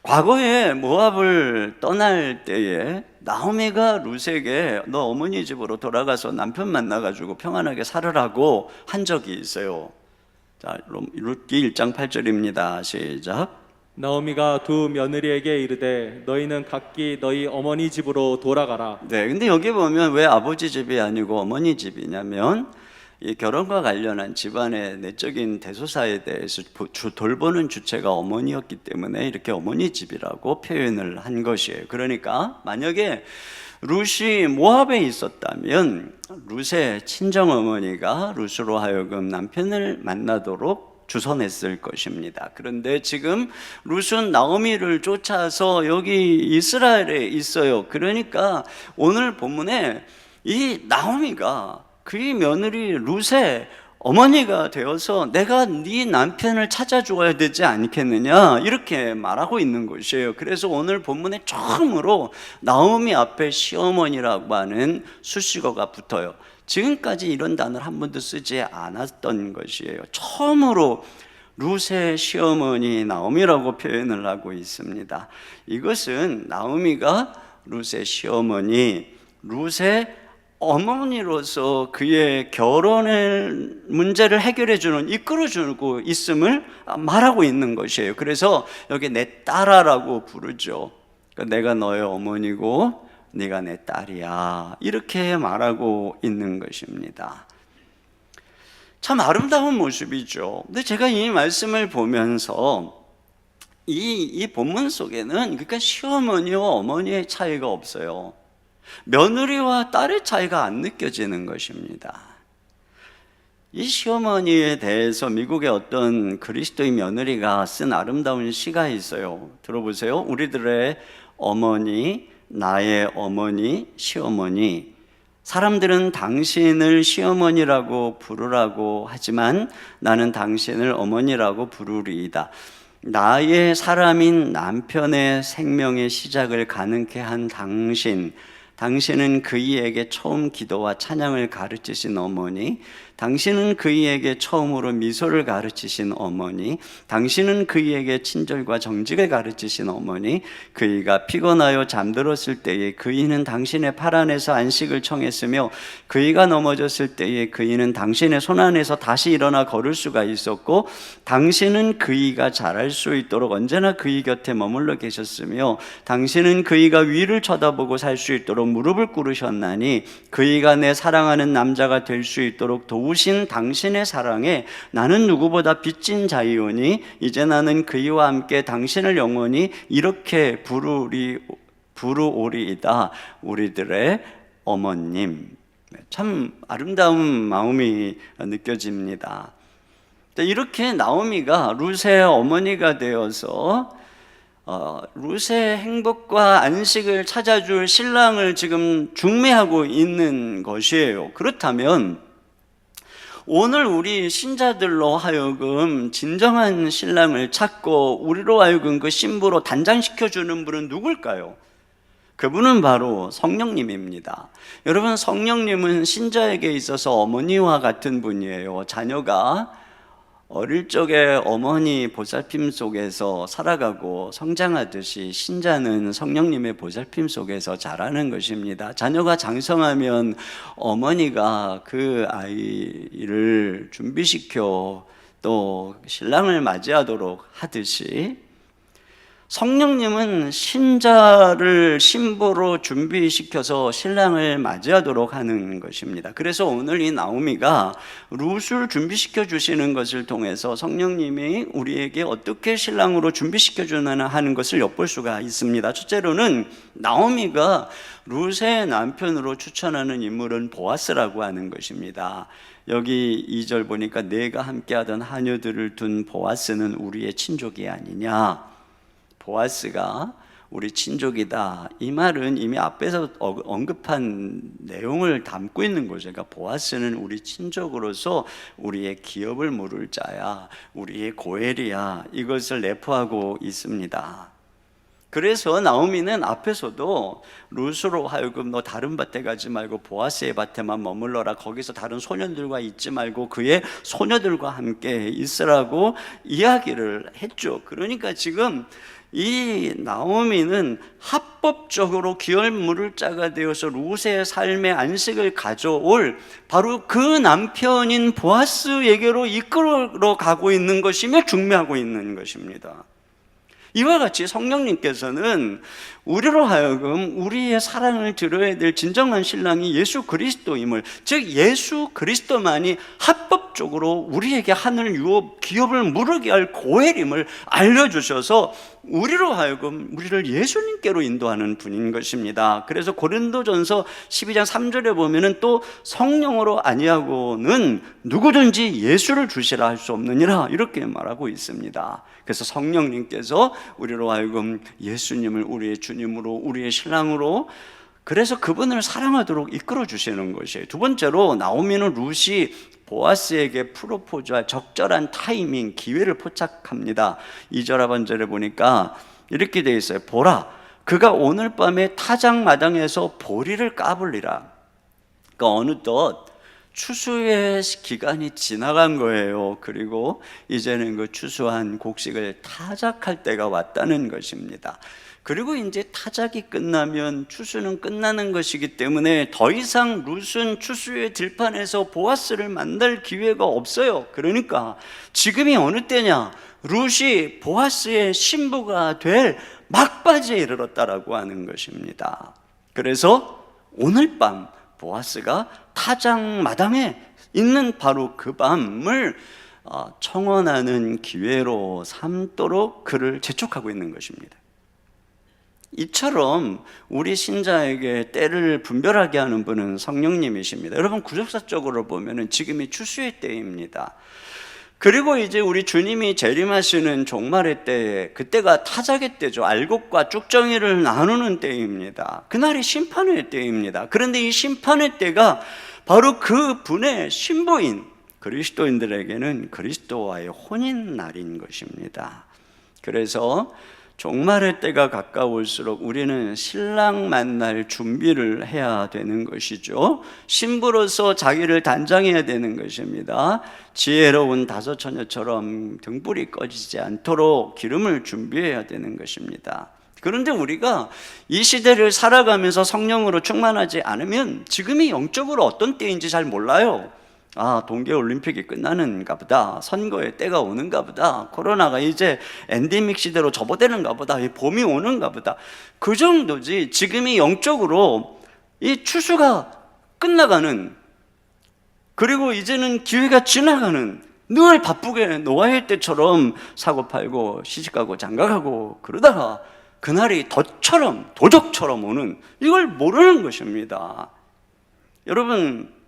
과거에 모압을 떠날 때에 나오미가 룻에게 너 어머니 집으로 돌아가서 남편 만나가지고 평안하게 살으라고 한 적이 있어요. 자, 룻기 1장 8절입니다. 시작. 나오미가 두 며느리에게 이르되 너희는 각기 너희 어머니 집으로 돌아가라. 네, 근데 여기 보면 왜 아버지 집이 아니고 어머니 집이냐면, 이 결혼과 관련한 집안의 내적인 대소사에 대해서 돌보는 주체가 어머니였기 때문에 이렇게 어머니 집이라고 표현을 한 것이에요. 그러니까 만약에 룻이 모압에 있었다면 룻의 친정어머니가 룻으로 하여금 남편을 만나도록 주선했을 것입니다. 그런데 지금 룻은 나오미를 쫓아서 여기 이스라엘에 있어요. 그러니까 오늘 본문에 이 나오미가 그의 며느리 룻의 어머니가 되어서 내가 네 남편을 찾아주어야 되지 않겠느냐 이렇게 말하고 있는 것이에요. 그래서 오늘 본문에 처음으로 나오미 앞에 시어머니라고 하는 수식어가 붙어요. 지금까지 이런 단어를 한 번도 쓰지 않았던 것이에요. 처음으로 룻의 시어머니 나오미라고 표현을 하고 있습니다. 이것은 나오미가 룻의 시어머니, 룻의 어머니로서 그의 결혼의 문제를 해결해주는, 이끌어주고 있음을 말하고 있는 것이에요. 그래서 여기 내 딸아라고 부르죠. 그러니까 내가 너의 어머니고 네가 내 딸이야 이렇게 말하고 있는 것입니다. 참 아름다운 모습이죠. 근데 제가 이 말씀을 보면서 이 본문 속에는 그러니까 시어머니와 어머니의 차이가 없어요. 며느리와 딸의 차이가 안 느껴지는 것입니다. 이 시어머니에 대해서 미국의 어떤 그리스도의 며느리가 쓴 아름다운 시가 있어요. 들어보세요. 우리들의 어머니, 나의 어머니, 시어머니. 사람들은 당신을 시어머니라고 부르라고 하지만 나는 당신을 어머니라고 부르리이다. 나의 사람인 남편의 생명의 시작을 가능케 한 당신은 그이에게 처음 기도와 찬양을 가르치신 어머니, 당신은 그이에게 처음으로 미소를 가르치신 어머니, 당신은 그이에게 친절과 정직을 가르치신 어머니, 그이가 피곤하여 잠들었을 때에 그이는 당신의 팔 안에서 안식을 청했으며 그이가 넘어졌을 때에 그이는 당신의 손 안에서 다시 일어나 걸을 수가 있었고 당신은 그이가 자랄 수 있도록 언제나 그이 곁에 머물러 계셨으며 당신은 그이가 위를 쳐다보고 살 수 있도록 무릎을 꿇으셨나니 그이가 내 사랑하는 남자가 될 수 있도록 도우신 당신의 사랑에 나는 누구보다 빚진 자이오니 이제 나는 그이와 함께 당신을 영원히 이렇게 부르오리이다. 우리들의 어머님. 참 아름다운 마음이 느껴집니다. 이렇게 나오미가 룻의 어머니가 되어서 룻의 행복과 안식을 찾아줄 신랑을 지금 중매하고 있는 것이에요. 그렇다면 오늘 우리 신자들로 하여금 진정한 신랑을 찾고 우리로 하여금 그 신부로 단장시켜주는 분은 누굴까요? 그분은 바로 성령님입니다. 여러분, 성령님은 신자에게 있어서 어머니와 같은 분이에요. 자녀가 어릴 적에 어머니 보살핌 속에서 살아가고 성장하듯이 신자는 성령님의 보살핌 속에서 자라는 것입니다. 자녀가 장성하면 어머니가 그 아이를 준비시켜 또 신랑을 맞이하도록 하듯이 성령님은 신자를 신부로 준비시켜서 신랑을 맞이하도록 하는 것입니다. 그래서 오늘 이 나오미가 룻을 준비시켜 주시는 것을 통해서 성령님이 우리에게 어떻게 신랑으로 준비시켜 주나 하는 것을 엿볼 수가 있습니다. 첫째로는 나오미가 룻의 남편으로 추천하는 인물은 보아스라고 하는 것입니다. 여기 2절 보니까 내가 함께하던 하녀들을 둔 보아스는 우리의 친족이 아니냐. 보아스가 우리 친족이다. 이 말은 이미 앞에서 언급한 내용을 담고 있는 거죠. 그러니까 보아스는 우리 친족으로서 우리의 기업을 물을 자야, 우리의 고엘이야. 이것을 내포하고 있습니다. 그래서 나오미는 앞에서도 룻으로 하여금 너 다른 밭에 가지 말고 보아스의 밭에만 머물러라. 거기서 다른 소년들과 있지 말고 그의 소녀들과 함께 있으라고 이야기를 했죠. 그러니까 지금 이 나오미는 합법적으로 기업 물을 자가 되어서 룻의 삶의 안식을 가져올 바로 그 남편인 보아스에게로 이끌어 가고 있는 것이며 중매하고 있는 것입니다. 이와 같이 성령님께서는 우리로 하여금 우리의 사랑을 드려야 될 진정한 신랑이 예수 그리스도임을, 즉 예수 그리스도만이 합법적으로 우리에게 하늘 유업 기업을 무르게 할 고엘임을 알려주셔서 우리로 하여금 우리를 예수님께로 인도하는 분인 것입니다. 그래서 고린도전서 12장 3절에 보면은 또 성령으로 아니하고는 누구든지 예수를 주시라 할 수 없느니라 이렇게 말하고 있습니다. 그래서 성령님께서 우리로 하여금 예수님을 우리의 주님으로, 우리의 신랑으로, 그래서 그분을 사랑하도록 이끌어 주시는 것이에요. 두 번째로 나오미는 룻이 보아스에게 프로포즈할 적절한 타이밍, 기회를 포착합니다. 2절 하반절에 보니까 이렇게 되어 있어요. 보라, 그가 오늘 밤에 타작 마당에서 보리를 까불리라. 그러니까 어느덧 추수의 기간이 지나간 거예요. 그리고 이제는 그 추수한 곡식을 타작할 때가 왔다는 것입니다. 그리고 이제 타작이 끝나면 추수는 끝나는 것이기 때문에 더 이상 룻은 추수의 들판에서 보아스를 만날 기회가 없어요. 그러니까 지금이 어느 때냐? 룻이 보아스의 신부가 될 막바지에 이르렀다라고 하는 것입니다. 그래서 오늘 밤 보아스가 타작 마당에 있는 바로 그 밤을 청혼하는 기회로 삼도록 그를 재촉하고 있는 것입니다. 이처럼 우리 신자에게 때를 분별하게 하는 분은 성령님이십니다. 여러분, 구속사적으로 보면은 지금이 추수의 때입니다. 그리고 이제 우리 주님이 재림하시는 종말의 때에, 그때가 타작의 때죠. 알곡과 쭉정이를 나누는 때입니다. 그날이 심판의 때입니다. 그런데 이 심판의 때가 바로 그 분의 신부인 그리스도인들에게는 그리스도와의 혼인 날인 것입니다. 그래서 종말의 때가 가까울수록 우리는 신랑 만날 준비를 해야 되는 것이죠. 신부로서 자기를 단장해야 되는 것입니다. 지혜로운 다섯 처녀처럼 등불이 꺼지지 않도록 기름을 준비해야 되는 것입니다. 그런데 우리가 이 시대를 살아가면서 성령으로 충만하지 않으면 지금이 영적으로 어떤 때인지 잘 몰라요. 동계올림픽이 끝나는가 보다, 선거의 때가 오는가 보다, 코로나가 이제 엔데믹 시대로 접어드는가 보다, 봄이 오는가 보다, 그 정도지. 지금이 영적으로 이 추수가 끝나가는, 그리고 이제는 기회가 지나가는, 늘 바쁘게 노아의 때처럼 사고팔고 시집가고 장가가고 그러다가 그날이 도적처럼 오는, 이걸 모르는 것입니다. 여러분,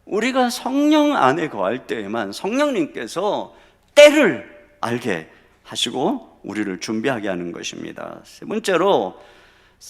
우리가 성령 안에 거할 때에만 성령님께서 때를 알게 하시고 우리를 준비하게 하는 것입니다. 세 번째로,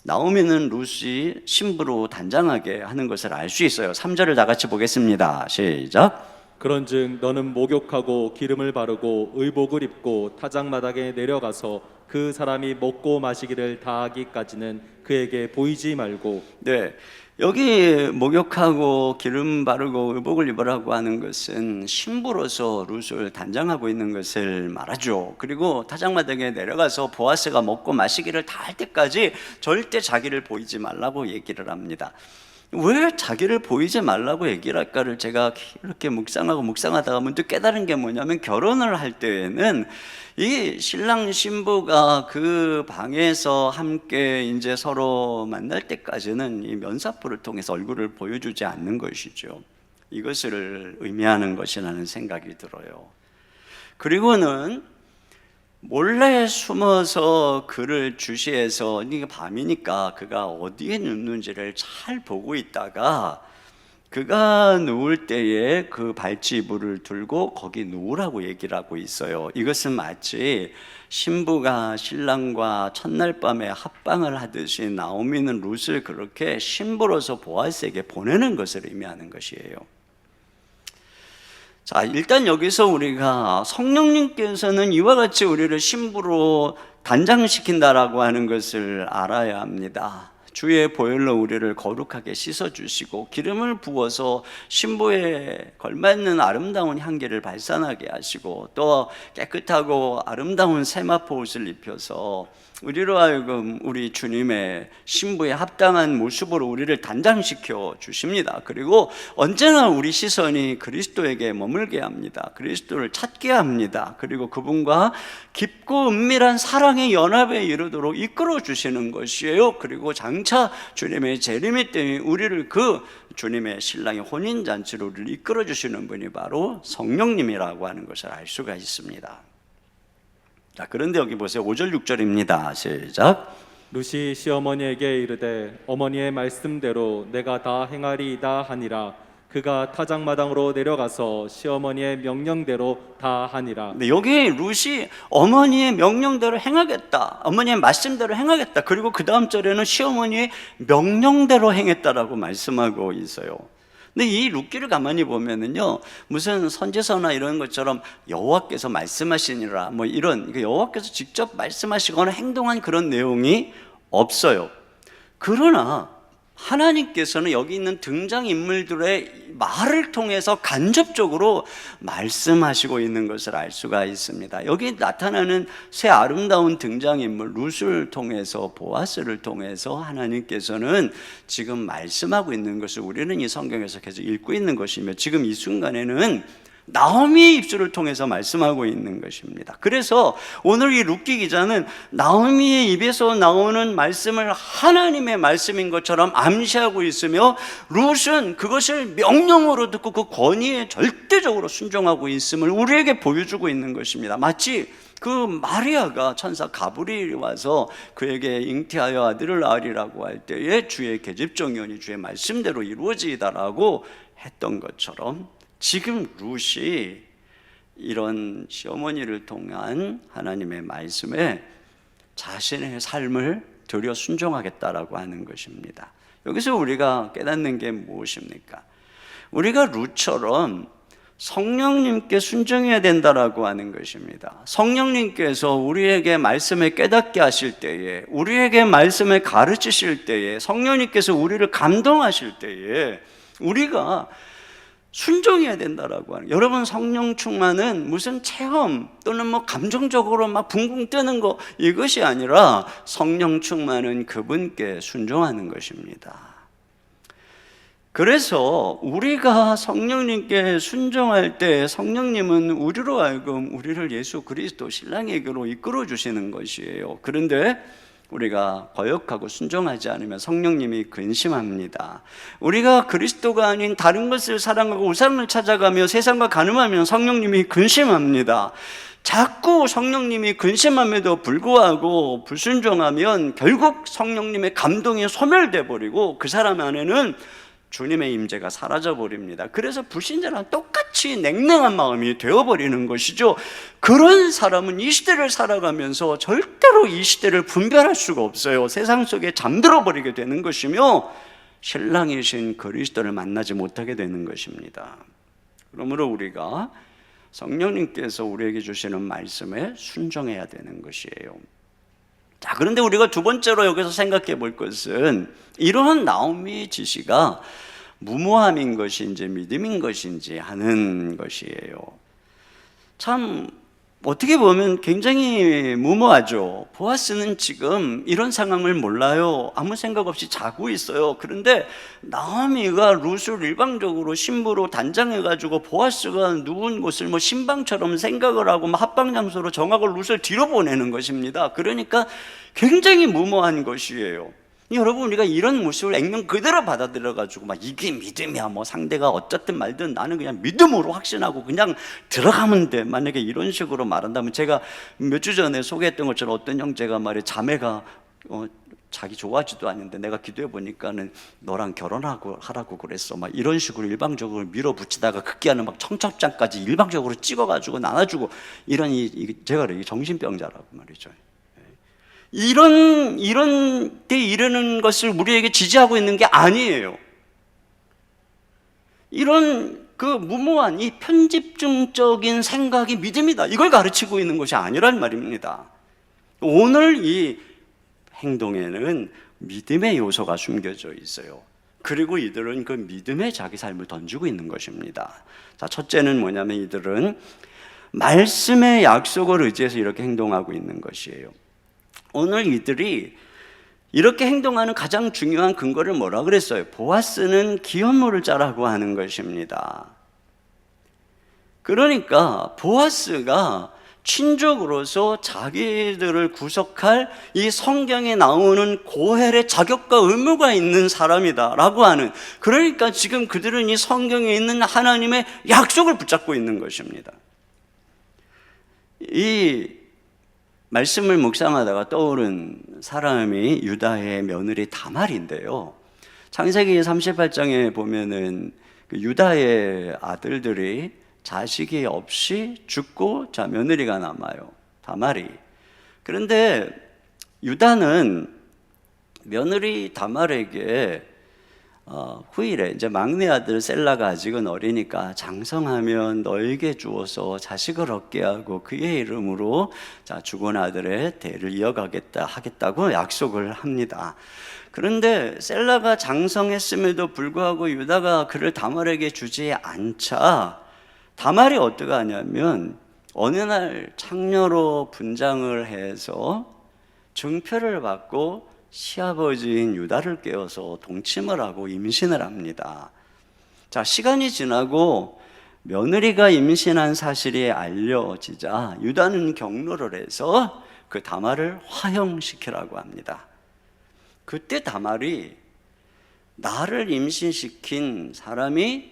나오미는 룻이 신부로 단장하게 하는 것을 알 수 있어요. 3절을 다 같이 보겠습니다. 시작. 그런즉 너는 목욕하고 기름을 바르고 의복을 입고 타작마당에 내려가서 그 사람이 먹고 마시기를 다하기까지는 그에게 보이지 말고. 네, 여기 목욕하고 기름 바르고 의복을 입으라고 하는 것은 신부로서 룻을 단장하고 있는 것을 말하죠. 그리고 타작마당에 내려가서 보아스가 먹고 마시기를 다 할 때까지 절대 자기를 보이지 말라고 얘기를 합니다. 왜 자기를 보이지 말라고 얘기를 할까를 제가 이렇게 묵상하다가 문득 깨달은 게 뭐냐면, 결혼을 할 때에는 이 신랑 신부가 그 방에서 함께 이제 서로 만날 때까지는 이 면사포를 통해서 얼굴을 보여주지 않는 것이죠. 이것을 의미하는 것이라는 생각이 들어요. 그리고는 몰래 숨어서 그를 주시해서, 이게 밤이니까 그가 어디에 눕는지를 잘 보고 있다가 그가 누울 때에 그 발치 이불을 들고 거기 누우라고 얘기를 하고 있어요. 이것은 마치 신부가 신랑과 첫날 밤에 합방을 하듯이 나오미는 룻을 그렇게 신부로서 보아스에게 보내는 것을 의미하는 것이에요. 자, 일단 여기서 우리가 성령님께서는 이와 같이 우리를 신부로 단장시킨다라고 하는 것을 알아야 합니다. 주의 보혈로 우리를 거룩하게 씻어주시고 기름을 부어서 신부에 걸맞는 아름다운 향기를 발산하게 하시고, 또 깨끗하고 아름다운 세마포 옷을 입혀서 우리로 하여금 우리 주님의 신부에 합당한 모습으로 우리를 단장시켜 주십니다. 그리고 언제나 우리 시선이 그리스도에게 머물게 합니다. 그리스도를 찾게 합니다. 그리고 그분과 깊고 은밀한 사랑의 연합에 이르도록 이끌어 주시는 것이에요. 그리고 장차 주님의 재림의 때에 우리를 그 주님의 신랑의 혼인잔치로 우리를 이끌어 주시는 분이 바로 성령님이라고 하는 것을 알 수가 있습니다. 자, 그런데 여기 보세요. 5절 6절입니다. 시작. 룻이 시어머니에게 이르되 어머니의 말씀대로 내가 다 행하리이다 하니라. 그가 타작마당으로 내려가서 시어머니의 명령대로 다 하니라. 근데 여기 룻이 어머니의 명령대로 행하겠다, 어머니의 말씀대로 행하겠다, 그리고 그 다음 절에는 시어머니의 명령대로 행했다라고 말씀하고 있어요. 근데 이 룻기를 가만히 보면은요, 무슨 선지서나 이런 것처럼 여호와께서 말씀하시니라 뭐 이런 여호와께서 직접 말씀하시거나 행동한 그런 내용이 없어요. 그러나 하나님께서는 여기 있는 등장인물들의 말을 통해서 간접적으로 말씀하시고 있는 것을 알 수가 있습니다. 여기 나타나는 새 아름다운 등장인물 룻을 통해서, 보아스를 통해서 하나님께서는 지금 말씀하고 있는 것을 우리는 이 성경에서 계속 읽고 있는 것이며, 지금 이 순간에는 나오미의 입술을 통해서 말씀하고 있는 것입니다. 그래서 오늘 이 룻기 기자는 나오미의 입에서 나오는 말씀을 하나님의 말씀인 것처럼 암시하고 있으며, 룻은 그것을 명령으로 듣고 그 권위에 절대적으로 순종하고 있음을 우리에게 보여주고 있는 것입니다. 마치 그 마리아가 천사 가브리엘이 와서 그에게 잉태하여 아들을 낳으리라고 할 때에 주의 계집종이오니 주의 말씀대로 이루어지이다라고 했던 것처럼, 지금 룻이 이런 시어머니를 통한 하나님의 말씀에 자신의 삶을 들여 순종하겠다라고 하는 것입니다. 여기서 우리가 깨닫는 게 무엇입니까? 우리가 룻처럼 성령님께 순종해야 된다라고 하는 것입니다. 성령님께서 우리에게 말씀을 깨닫게 하실 때에, 우리에게 말씀을 가르치실 때에, 성령님께서 우리를 감동하실 때에 우리가 순종해야 된다라고 하는. 여러분, 성령 충만은 무슨 체험 또는 뭐 감정적으로 막 붕붕 뜨는 거, 이것이 아니라 성령 충만은 그분께 순종하는 것입니다. 그래서 우리가 성령님께 순종할 때 성령님은 우리로 하여금 우리를 예수 그리스도 신랑에게로 이끌어 주시는 것이에요. 그런데 우리가 거역하고 순종하지 않으면 성령님이 근심합니다. 우리가 그리스도가 아닌 다른 것을 사랑하고 우상을 찾아가며 세상과 간음하면 성령님이 근심합니다. 자꾸 성령님이 근심함에도 불구하고 불순종하면 결국 성령님의 감동이 소멸돼 버리고 그 사람 안에는 주님의 임재가 사라져 버립니다. 그래서 불신자랑 똑같이 냉랭한 마음이 되어버리는 것이죠. 그런 사람은 이 시대를 살아가면서 절대로 이 시대를 분별할 수가 없어요. 세상 속에 잠들어 버리게 되는 것이며 신랑이신 그리스도를 만나지 못하게 되는 것입니다. 그러므로 우리가 성령님께서 우리에게 주시는 말씀에 순종해야 되는 것이에요. 자, 그런데 우리가 두 번째로 여기서 생각해 볼 것은 이러한 나오미의 지시가 무모함인 것인지 믿음인 것인지 하는 것이에요. 참 어떻게 보면 굉장히 무모하죠. 보아스는 지금 이런 상황을 몰라요. 아무 생각 없이 자고 있어요. 그런데 나오미가 룻을 일방적으로 신부로 단장해가지고 보아스가 누운 곳을 뭐 신방처럼 생각을 하고 합방 장소로 정하고 룻을 뒤로 보내는 것입니다. 그러니까 굉장히 무모한 것이에요. 여러분, 우리가 이런 모습을 액면 그대로 받아들여가지고 막 이게 믿음이야, 뭐 상대가 어쨌든 말든 나는 그냥 믿음으로 확신하고 그냥 들어가면 돼. 만약에 이런 식으로 말한다면, 제가 몇 주 전에 소개했던 것처럼 어떤 형제가 말이야, 자매가 자기 좋아하지도 않는데 내가 기도해 보니까는 너랑 결혼하고 하라고 그랬어, 막 이런 식으로 일방적으로 밀어붙이다가 급기야는 막 청첩장까지 일방적으로 찍어가지고 나눠주고, 이런 제가 정신병자라고 말이죠. 이런 데 이르는 것을 우리에게 지지하고 있는 게 아니에요. 이런 그 무모한 이 편집증적인 생각이 믿음이다, 이걸 가르치고 있는 것이 아니란 말입니다. 오늘 이 행동에는 믿음의 요소가 숨겨져 있어요. 그리고 이들은 그 믿음에 자기 삶을 던지고 있는 것입니다. 자, 첫째는 뭐냐면 이들은 말씀의 약속을 의지해서 이렇게 행동하고 있는 것이에요. 오늘 이들이 이렇게 행동하는 가장 중요한 근거를 뭐라 그랬어요? 보아스는 기업물을 짜라고 하는 것입니다. 그러니까 보아스가 친족으로서 자기들을 구속할 이 성경에 나오는 고헬의 자격과 의무가 있는 사람이다라고 하는, 그러니까 지금 그들은 이 성경에 있는 하나님의 약속을 붙잡고 있는 것입니다. 이 말씀을 묵상하다가 떠오른 사람이 유다의 며느리 다말인데요. 창세기 38장에 보면은 그 유다의 아들들이 자식이 없이 죽고 자 며느리가 남아요. 다말이. 그런데 유다는 며느리 다말에게 후일에 이제 막내 아들 셀라가 아직은 어리니까 장성하면 너에게 주어서 자식을 얻게 하고 그의 이름으로 자 죽은 아들의 대를 이어가겠다 하겠다고 약속을 합니다. 그런데 셀라가 장성했음에도 불구하고 유다가 그를 다말에게 주지 않자 다말이 어떻게 하냐면 어느 날 창녀로 분장을 해서 증표를 받고 시아버지인 유다를 깨워서 동침을 하고 임신을 합니다. 자, 시간이 지나고 며느리가 임신한 사실이 알려지자 유다는 경로를 해서 그 다말을 화형시키라고 합니다. 그때 다말이 나를 임신시킨 사람이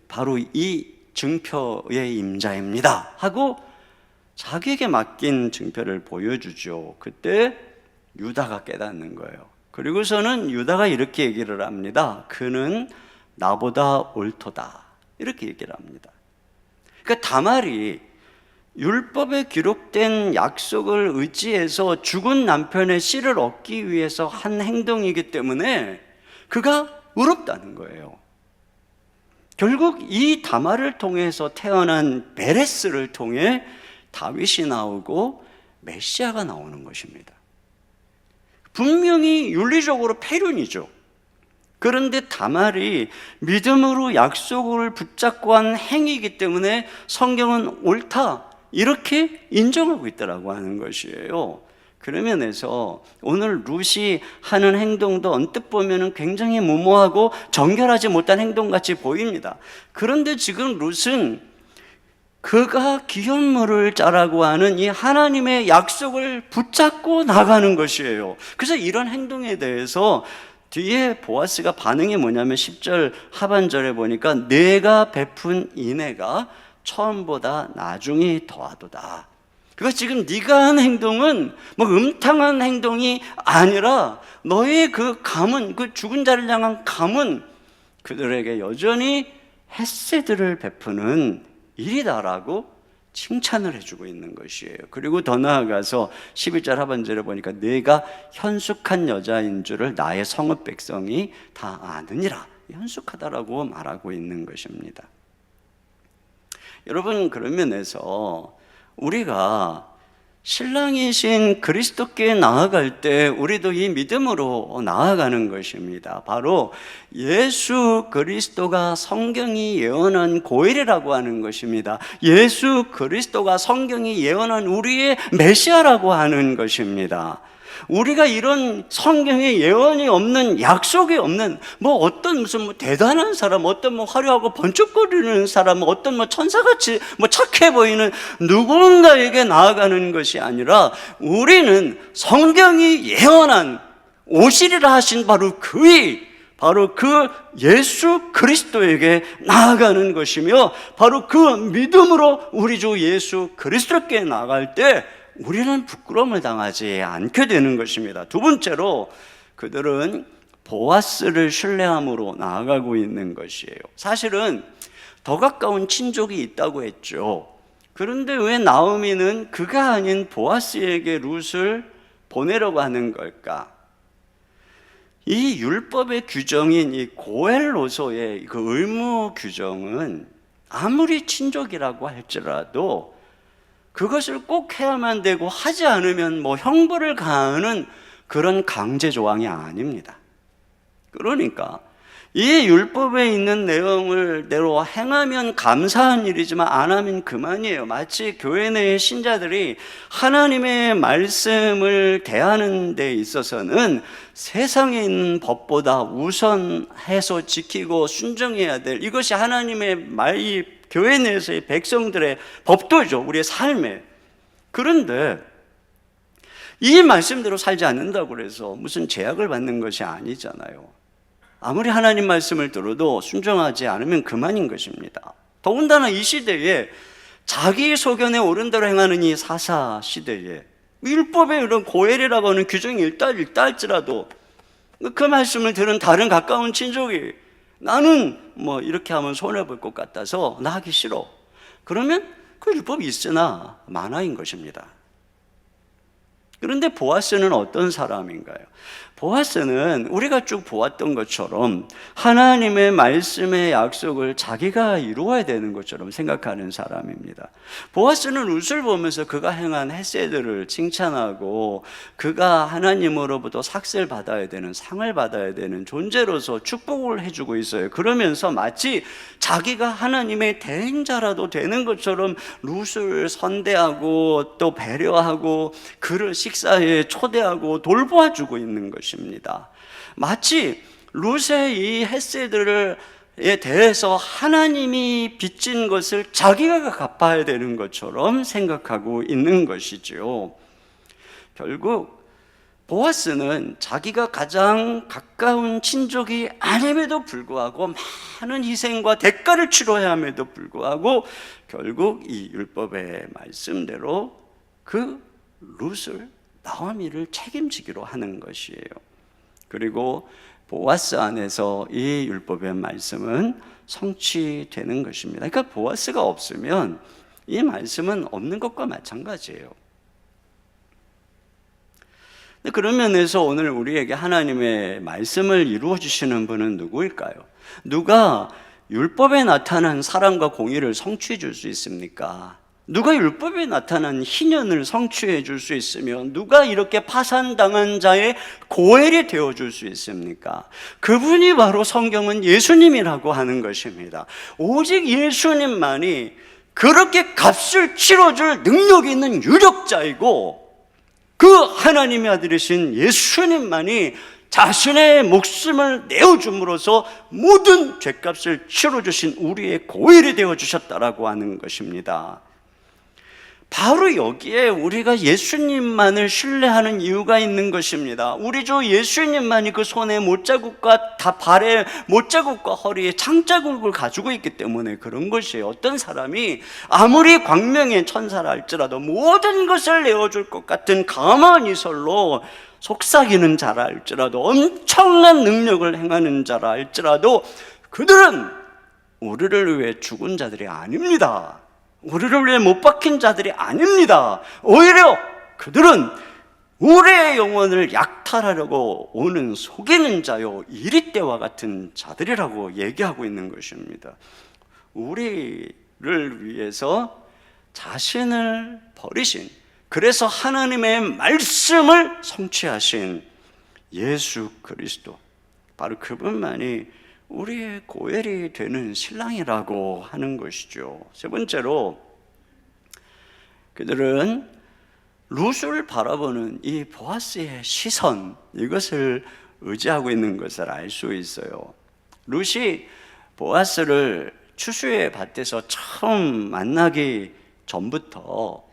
바로 이 증표의 임자입니다 하고 자기에게 맡긴 증표를 보여주죠. 그때 유다가 깨닫는 거예요. 그리고서는 유다가 이렇게 얘기를 합니다. 그는 나보다 옳도다. 이렇게 얘기를 합니다. 그러니까 다말이 율법에 기록된 약속을 의지해서 죽은 남편의 씨를 얻기 위해서 한 행동이기 때문에 그가 의롭다는 거예요. 결국 이 다말을 통해서 태어난 베레스를 통해 다윗이 나오고 메시아가 나오는 것입니다. 분명히 윤리적으로 폐륜이죠. 그런데 다말이 믿음으로 약속을 붙잡고 한 행위이기 때문에 성경은 옳다 이렇게 인정하고 있다라고 하는 것이에요. 그런 면에서 오늘 룻이 하는 행동도 언뜻 보면 굉장히 무모하고 정결하지 못한 행동같이 보입니다. 그런데 지금 룻은 그가 기업물을 짜라고 하는 이 하나님의 약속을 붙잡고 나가는 것이에요. 그래서 이런 행동에 대해서 뒤에 보아스가 반응이 뭐냐면 10절 하반절에 보니까 내가 베푼 인애가 처음보다 나중이 더하도다. 그러니까 지금 네가 한 행동은 뭐 음탕한 행동이 아니라 너의 그 감은, 그 죽은 자를 향한 감은 그들에게 여전히 헤세드를 베푸는 일이다라고 칭찬을 해주고 있는 것이에요. 그리고 더 나아가서 11절 하반절에 보니까 내가 현숙한 여자인 줄을 나의 성읍 백성이 다 아느니라. 현숙하다라고 말하고 있는 것입니다. 여러분, 그런 면에서 우리가 신랑이신 그리스도께 나아갈 때 우리도 이 믿음으로 나아가는 것입니다. 바로 예수 그리스도가 성경이 예언한 고엘이라고 하는 것입니다. 예수 그리스도가 성경이 예언한 우리의 메시아라고 하는 것입니다. 우리가 이런 성경에 예언이 없는, 약속이 없는 어떤 무슨 대단한 사람, 어떤 화려하고 번쩍거리는 사람, 어떤 천사같이 착해 보이는 누군가에게 나아가는 것이 아니라 우리는 성경이 예언한 오시리라 하신 바로 바로 그 예수 그리스도에게 나아가는 것이며 바로 그 믿음으로 우리 주 예수 그리스도께 나아갈 때 우리는 부끄러움을 당하지 않게 되는 것입니다. 두 번째로 그들은 보아스를 신뢰함으로 나아가고 있는 것이에요. 사실은 더 가까운 친족이 있다고 했죠. 그런데 왜 나오미는 그가 아닌 보아스에게 룻을 보내려고 하는 걸까? 이 율법의 규정인 이 고엘로서의 그 의무 규정은 아무리 친족이라고 할지라도 그것을 꼭 해야만 되고 하지 않으면 형벌을 가하는 그런 강제 조항이 아닙니다. 그러니까 이 율법에 있는 내용을대로 행하면 감사한 일이지만 안 하면 그만이에요. 마치 교회 내의 신자들이 하나님의 말씀을 대하는 데 있어서는 세상에 있는 법보다 우선해서 지키고 순종해야 될 이것이 하나님의 이 교회 내에서의 백성들의 법도죠. 우리의 삶에. 그런데 이 말씀대로 살지 않는다고 해서 무슨 제약을 받는 것이 아니잖아요. 아무리 하나님 말씀을 들어도 순종하지 않으면 그만인 것입니다. 더군다나 이 시대에 자기 소견에 옳은 대로 행하는 이 사사 시대에 율법의 이런 고엘이라고 하는 규정이 있다 할지라도 그 말씀을 들은 다른 가까운 친족이 나는 뭐 이렇게 하면 손해볼 것 같아서 나 하기 싫어. 그러면 그 율법이 있으나 만화인 것입니다. 그런데 보아스는 어떤 사람인가요? 보아스는 우리가 쭉 보았던 것처럼 하나님의 말씀의 약속을 자기가 이루어야 되는 것처럼 생각하는 사람입니다. 보아스는 룻을 보면서 그가 행한 헤세드를 칭찬하고 그가 하나님으로부터 삭슬 받아야 되는, 상을 받아야 되는 존재로서 축복을 해주고 있어요. 그러면서 마치 자기가 하나님의 대행자라도 되는 것처럼 룻을 선대하고 또 배려하고 그를 식사에 초대하고 돌보아주고 있는 것입니다. 마치 룻의 이 헤세드에 대해서 하나님이 빚진 것을 자기가 갚아야 되는 것처럼 생각하고 있는 것이죠. 결국 보아스는 자기가 가장 가까운 친족이 아님에도 불구하고 많은 희생과 대가를 치러야 함에도 불구하고 결국 이 율법의 말씀대로 그 룻을 나오미를 책임지기로 하는 것이에요. 그리고 보아스 안에서 이 율법의 말씀은 성취되는 것입니다. 그러니까 보아스가 없으면 이 말씀은 없는 것과 마찬가지예요. 그런 면에서 오늘 우리에게 하나님의 말씀을 이루어 주시는 분은 누구일까요? 누가 율법에 나타난 사랑과 공의를 성취해 줄 수 있습니까? 누가 율법에 나타난 희년을 성취해 줄 수 있으며 누가 이렇게 파산당한 자의 고엘이 되어 줄 수 있습니까? 그분이 바로 성경은 예수님이라고 하는 것입니다. 오직 예수님만이 그렇게 값을 치러줄 능력이 있는 유력자이고 그 하나님의 아들이신 예수님만이 자신의 목숨을 내어줌으로써 모든 죄값을 치러주신 우리의 고엘이 되어주셨다라고 하는 것입니다. 바로 여기에 우리가 예수님만을 신뢰하는 이유가 있는 것입니다. 우리 주 예수님만이 그 손에 못자국과 발에 못자국과 허리에 창자국을 가지고 있기 때문에 그런 것이에요. 어떤 사람이 아무리 광명의 천사라 할지라도 모든 것을 내어줄 것 같은 가만 이설로 속삭이는 자라 할지라도 엄청난 능력을 행하는 자라 할지라도 그들은 우리를 위해 죽은 자들이 아닙니다. 우리를 위해 못 박힌 자들이 아닙니다. 오히려 그들은 우리의 영혼을 약탈하려고 오는 속이는 자요 이리떼와 같은 자들이라고 얘기하고 있는 것입니다. 우리를 위해서 자신을 버리신, 그래서 하나님의 말씀을 성취하신 예수 그리스도, 바로 그분만이 우리의 고엘이 되는 신랑이라고 하는 것이죠. 세 번째로 그들은 룻을 바라보는 이 보아스의 시선, 이것을 의지하고 있는 것을 알 수 있어요. 룻이 보아스를 추수의 밭에서 처음 만나기 전부터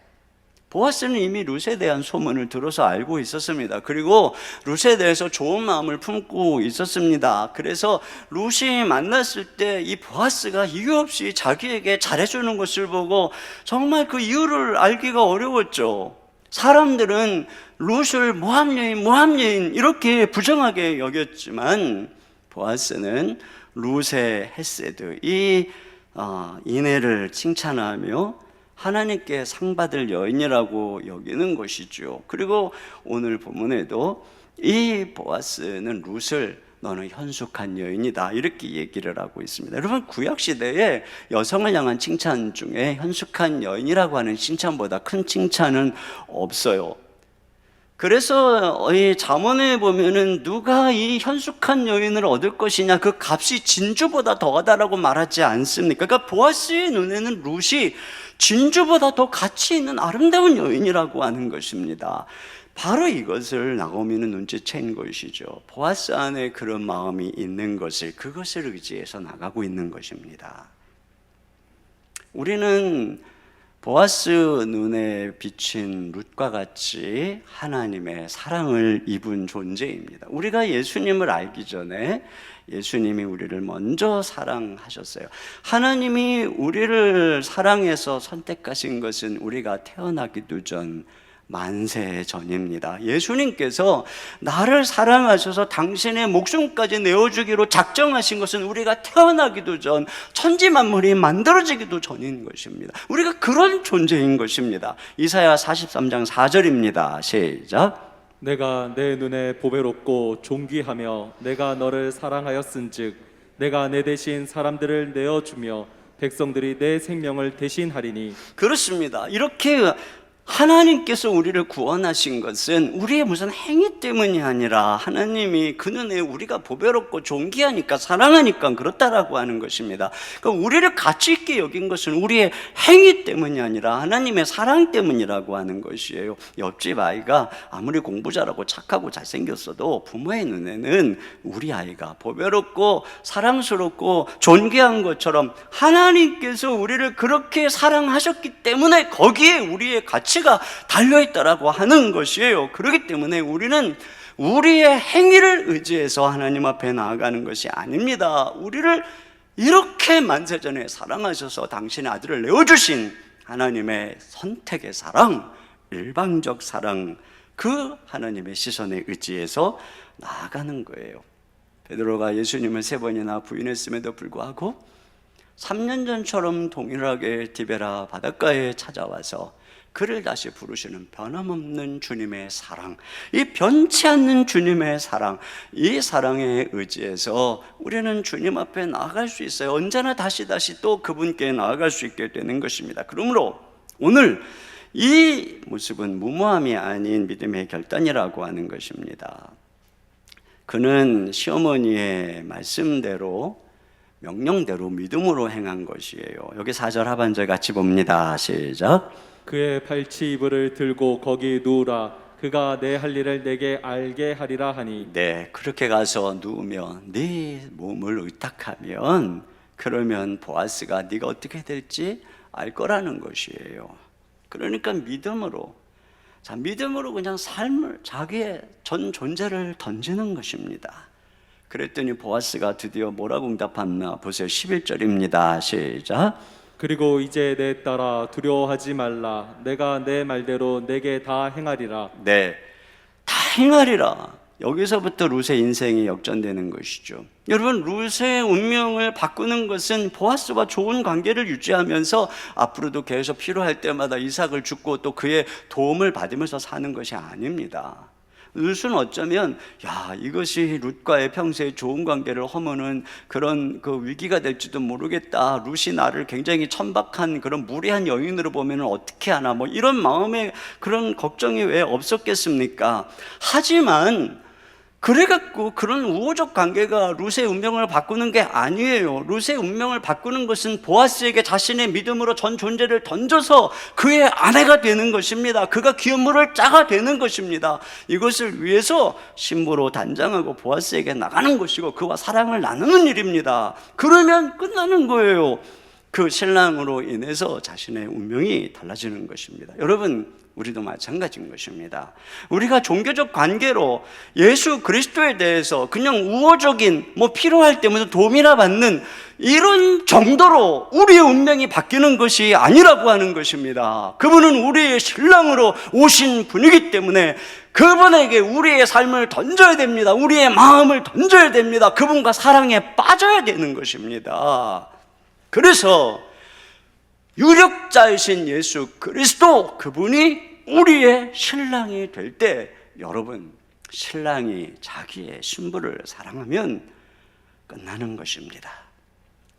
보아스는 이미 룻에 대한 소문을 들어서 알고 있었습니다. 그리고 룻에 대해서 좋은 마음을 품고 있었습니다. 그래서 룻이 만났을 때 이 보아스가 이유 없이 자기에게 잘해주는 것을 보고 정말 그 이유를 알기가 어려웠죠. 사람들은 룻을 모함여인 이렇게 부정하게 여겼지만 보아스는 룻의 헤세드, 이 인애를 칭찬하며 하나님께 상 받을 여인이라고 여기는 것이죠. 그리고 오늘 본문에도 이 보아스는 룻을 너는 현숙한 여인이다 이렇게 얘기를 하고 있습니다. 여러분, 구약 시대에 여성을 향한 칭찬 중에 현숙한 여인이라고 하는 칭찬보다 큰 칭찬은 없어요. 그래서 이 잠언에 보면은 누가 이 현숙한 여인을 얻을 것이냐, 그 값이 진주보다 더하다라고 말하지 않습니까? 그러니까 보아스의 눈에는 룻이 진주보다 더 가치 있는 아름다운 여인이라고 하는 것입니다. 바로 이것을 나오미는 눈치챈 것이죠. 보아스 안에 그런 마음이 있는 것을, 그것을 의지해서 나가고 있는 것입니다. 우리는 보아스 눈에 비친 룻과 같이 하나님의 사랑을 입은 존재입니다. 우리가 예수님을 알기 전에 예수님이 우리를 먼저 사랑하셨어요. 하나님이 우리를 사랑해서 선택하신 것은 우리가 태어나기도 전 만세 전입니다. 예수님께서 나를 사랑하셔서 당신의 목숨까지 내어주기로 작정하신 것은 우리가 태어나기도 전, 천지 만물이 만들어지기도 전인 것입니다. 우리가 그런 존재인 것입니다. 이사야 43장 4절입니다. 시작. 내가 내 눈에 보배롭고 존귀하며 내가 너를 사랑하였은즉 내가 내 대신 사람들을 내어주며 백성들이 내 생명을 대신하리니. 그렇습니다. 이렇게 하나님께서 우리를 구원하신 것은 우리의 무슨 행위 때문이 아니라 하나님이 그 눈에 우리가 보배롭고 존귀하니까 사랑하니까 그렇다라고 하는 것입니다. 그러니까 우리를 가치 있게 여긴 것은 우리의 행위 때문이 아니라 하나님의 사랑 때문이라고 하는 것이에요. 옆집 아이가 아무리 공부 잘하고 착하고 잘생겼어도 부모의 눈에는 우리 아이가 보배롭고 사랑스럽고 존귀한 것처럼 하나님께서 우리를 그렇게 사랑하셨기 때문에 거기에 우리의 가치가 달려있다라고 하는 것이에요. 그렇기 때문에 우리는 우리의 행위를 의지해서 하나님 앞에 나아가는 것이 아닙니다. 우리를 이렇게 만세전에 사랑하셔서 당신의 아들을 내어주신 하나님의 선택의 사랑, 일방적 사랑, 그 하나님의 시선에 의지해서 나아가는 거예요. 베드로가 예수님을 3번이나 부인했음에도 불구하고 3년 전처럼 동일하게 디베라 바닷가에 찾아와서 그를 다시 부르시는 변함없는 주님의 사랑, 이 변치 않는 주님의 사랑, 이 사랑에 의지해서 우리는 주님 앞에 나아갈 수 있어요. 언제나 다시 또 그분께 나아갈 수 있게 되는 것입니다. 그러므로 오늘 이 모습은 무모함이 아닌 믿음의 결단이라고 하는 것입니다. 그는 시어머니의 말씀대로 명령대로 믿음으로 행한 것이에요. 여기 4절 하반절 같이 봅니다. 시작. 그의 발치 이불을 들고 거기 누우라. 그가 내 할 일을 내게 알게 하리라 하니. 네, 그렇게 가서 누우면 네 몸을 의탁하면 그러면 보아스가 네가 어떻게 될지 알 거라는 것이에요. 그러니까 믿음으로 그냥 삶을, 자기의 전 존재를 던지는 것입니다. 그랬더니 보아스가 드디어 뭐라고 응답했나 보세요. 11절입니다. 시작. 그리고 이제 내 딸아 두려워하지 말라. 내가 내 말대로 내게 다 행하리라. 네, 다 행하리라. 여기서부터 룻의 인생이 역전되는 것이죠. 여러분, 룻의 운명을 바꾸는 것은 보아스와 좋은 관계를 유지하면서 앞으로도 계속 필요할 때마다 이삭을 줍고 또 그의 도움을 받으면서 사는 것이 아닙니다. 룻은 어쩌면 이것이 룻과의 평소에 좋은 관계를 허무는 그런 그 위기가 될지도 모르겠다. 룻이 나를 굉장히 천박한 그런 무례한 여인으로 보면 어떻게 하나, 뭐 이런 마음에 그런 걱정이 왜 없었겠습니까? 하지만 그래갖고 그런 우호적 관계가 룻의 운명을 바꾸는 게 아니에요. 룻의 운명을 바꾸는 것은 보아스에게 자신의 믿음으로 전 존재를 던져서 그의 아내가 되는 것입니다. 그가 기업물을 짜가 되는 것입니다. 이것을 위해서 신부로 단장하고 보아스에게 나가는 것이고 그와 사랑을 나누는 일입니다. 그러면 끝나는 거예요. 그 신랑으로 인해서 자신의 운명이 달라지는 것입니다. 여러분, 우리도 마찬가지인 것입니다. 우리가 종교적 관계로 예수 그리스도에 대해서 그냥 우호적인 필요할 때마다 도움이나 받는 이런 정도로 우리의 운명이 바뀌는 것이 아니라고 하는 것입니다. 그분은 우리의 신랑으로 오신 분이기 때문에 그분에게 우리의 삶을 던져야 됩니다. 우리의 마음을 던져야 됩니다. 그분과 사랑에 빠져야 되는 것입니다. 그래서 유력자이신 예수 그리스도, 그분이 우리의 신랑이 될 때, 여러분, 신랑이 자기의 신부를 사랑하면 끝나는 것입니다.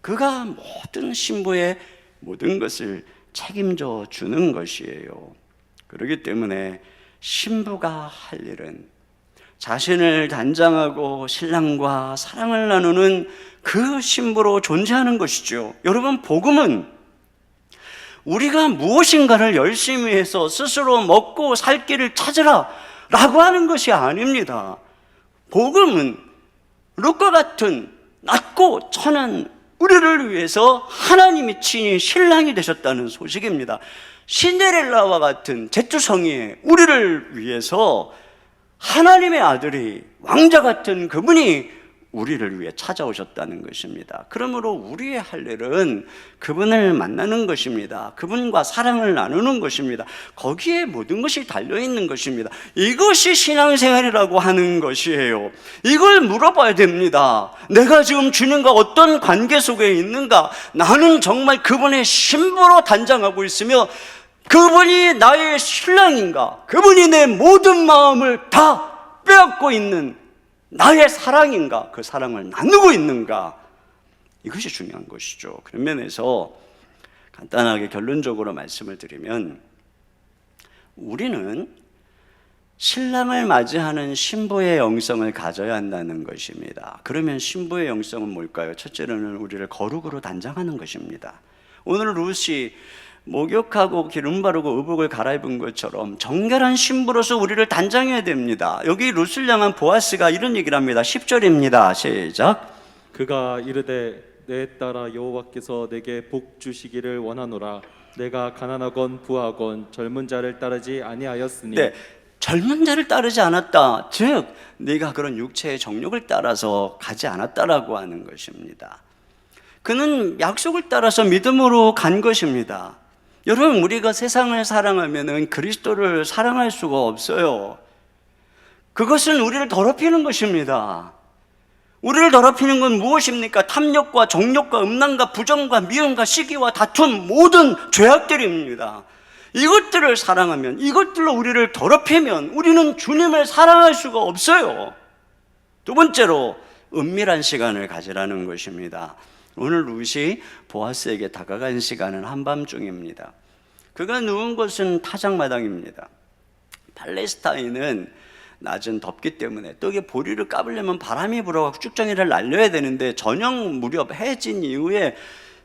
그가 모든 신부의 모든 것을 책임져 주는 것이에요. 그렇기 때문에 신부가 할 일은 자신을 단장하고 신랑과 사랑을 나누는 그 신부로 존재하는 것이죠. 여러분, 복음은 우리가 무엇인가를 열심히 해서 스스로 먹고 살 길을 찾으라 라고 하는 것이 아닙니다. 복음은 룻과 같은 낮고 천한 우리를 위해서 하나님이 친히 신랑이 되셨다는 소식입니다. 신데렐라와 같은 제투성이 우리를 위해서 하나님의 아들이 왕자 같은 그분이 우리를 위해 찾아오셨다는 것입니다. 그러므로 우리의 할 일은 그분을 만나는 것입니다. 그분과 사랑을 나누는 것입니다. 거기에 모든 것이 달려있는 것입니다. 이것이 신앙생활이라고 하는 것이에요. 이걸 물어봐야 됩니다. 내가 지금 주님과 어떤 관계 속에 있는가? 나는 정말 그분의 신부로 단장하고 있으며 그분이 나의 신랑인가? 그분이 내 모든 마음을 다 빼앗고 있는 나의 사랑인가? 그 사랑을 나누고 있는가? 이것이 중요한 것이죠. 그런 면에서 간단하게 결론적으로 말씀을 드리면 우리는 신랑을 맞이하는 신부의 영성을 가져야 한다는 것입니다. 그러면 신부의 영성은 뭘까요? 첫째로는 우리를 거룩으로 단장하는 것입니다. 오늘 룻이 목욕하고 기름 바르고 의복을 갈아입은 것처럼 정결한 신부로서 우리를 단장해야 됩니다. 여기 룻을 향한 보아스가 이런 얘기를 합니다. 10절입니다. 시작. 그가 이르되 내 딸아 여호와께서 내게 복 주시기를 원하노라. 내가 가난하건 부하건 젊은 자를 따르지 아니하였으니. 네, 젊은 자를 따르지 않았다. 즉 네가 그런 육체의 정욕을 따라서 가지 않았다라고 하는 것입니다. 그는 약속을 따라서 믿음으로 간 것입니다. 여러분, 우리가 세상을 사랑하면 그리스도를 사랑할 수가 없어요. 그것은 우리를 더럽히는 것입니다. 우리를 더럽히는 건 무엇입니까? 탐욕과 정욕과 음란과 부정과 미움과 시기와 다툼, 모든 죄악들입니다. 이것들을 사랑하면, 이것들로 우리를 더럽히면 우리는 주님을 사랑할 수가 없어요. 두 번째로 은밀한 시간을 가지라는 것입니다. 오늘 룻이 보아스에게 다가간 시간은 한밤중입니다. 그가 누운 곳은 타작마당입니다. 팔레스타인은 낮은 덥기 때문에 또 이게 보리를 까불려면 바람이 불어가지고 쭉정이를 날려야 되는데 저녁 무렵 해진 이후에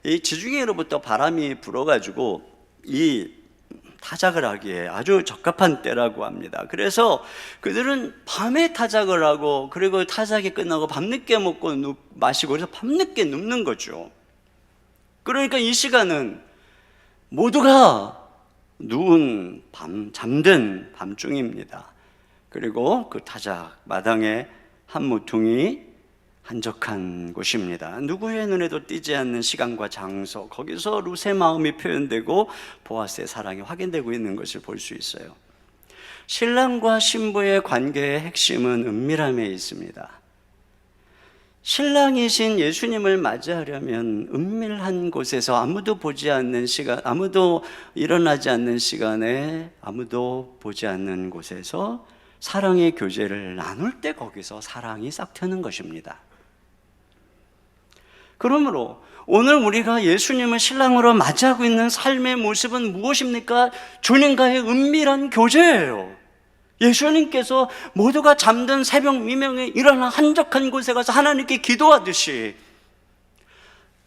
이 지중해로부터 바람이 불어가지고 이 타작을 하기에 아주 적합한 때라고 합니다. 그래서 그들은 밤에 타작을 하고 그리고 타작이 끝나고 밤늦게 먹고 마시고 그래서 밤늦게 눕는 거죠. 그러니까 이 시간은 모두가 누운 잠든 밤중입니다. 그리고 그 타작 마당에 한 모퉁이 한적한 곳입니다. 누구의 눈에도 띄지 않는 시간과 장소, 거기서 룻의 마음이 표현되고 보아스의 사랑이 확인되고 있는 것을 볼 수 있어요. 신랑과 신부의 관계의 핵심은 은밀함에 있습니다. 신랑이신 예수님을 맞이하려면 은밀한 곳에서 아무도 보지 않는 시간, 아무도 일어나지 않는 시간에 아무도 보지 않는 곳에서 사랑의 교제를 나눌 때 거기서 사랑이 싹 트는 것입니다. 그러므로 오늘 우리가 예수님을 신랑으로 맞이하고 있는 삶의 모습은 무엇입니까? 주님과의 은밀한 교제예요. 예수님께서 모두가 잠든 새벽 미명에 일어나 한적한 곳에 가서 하나님께 기도하듯이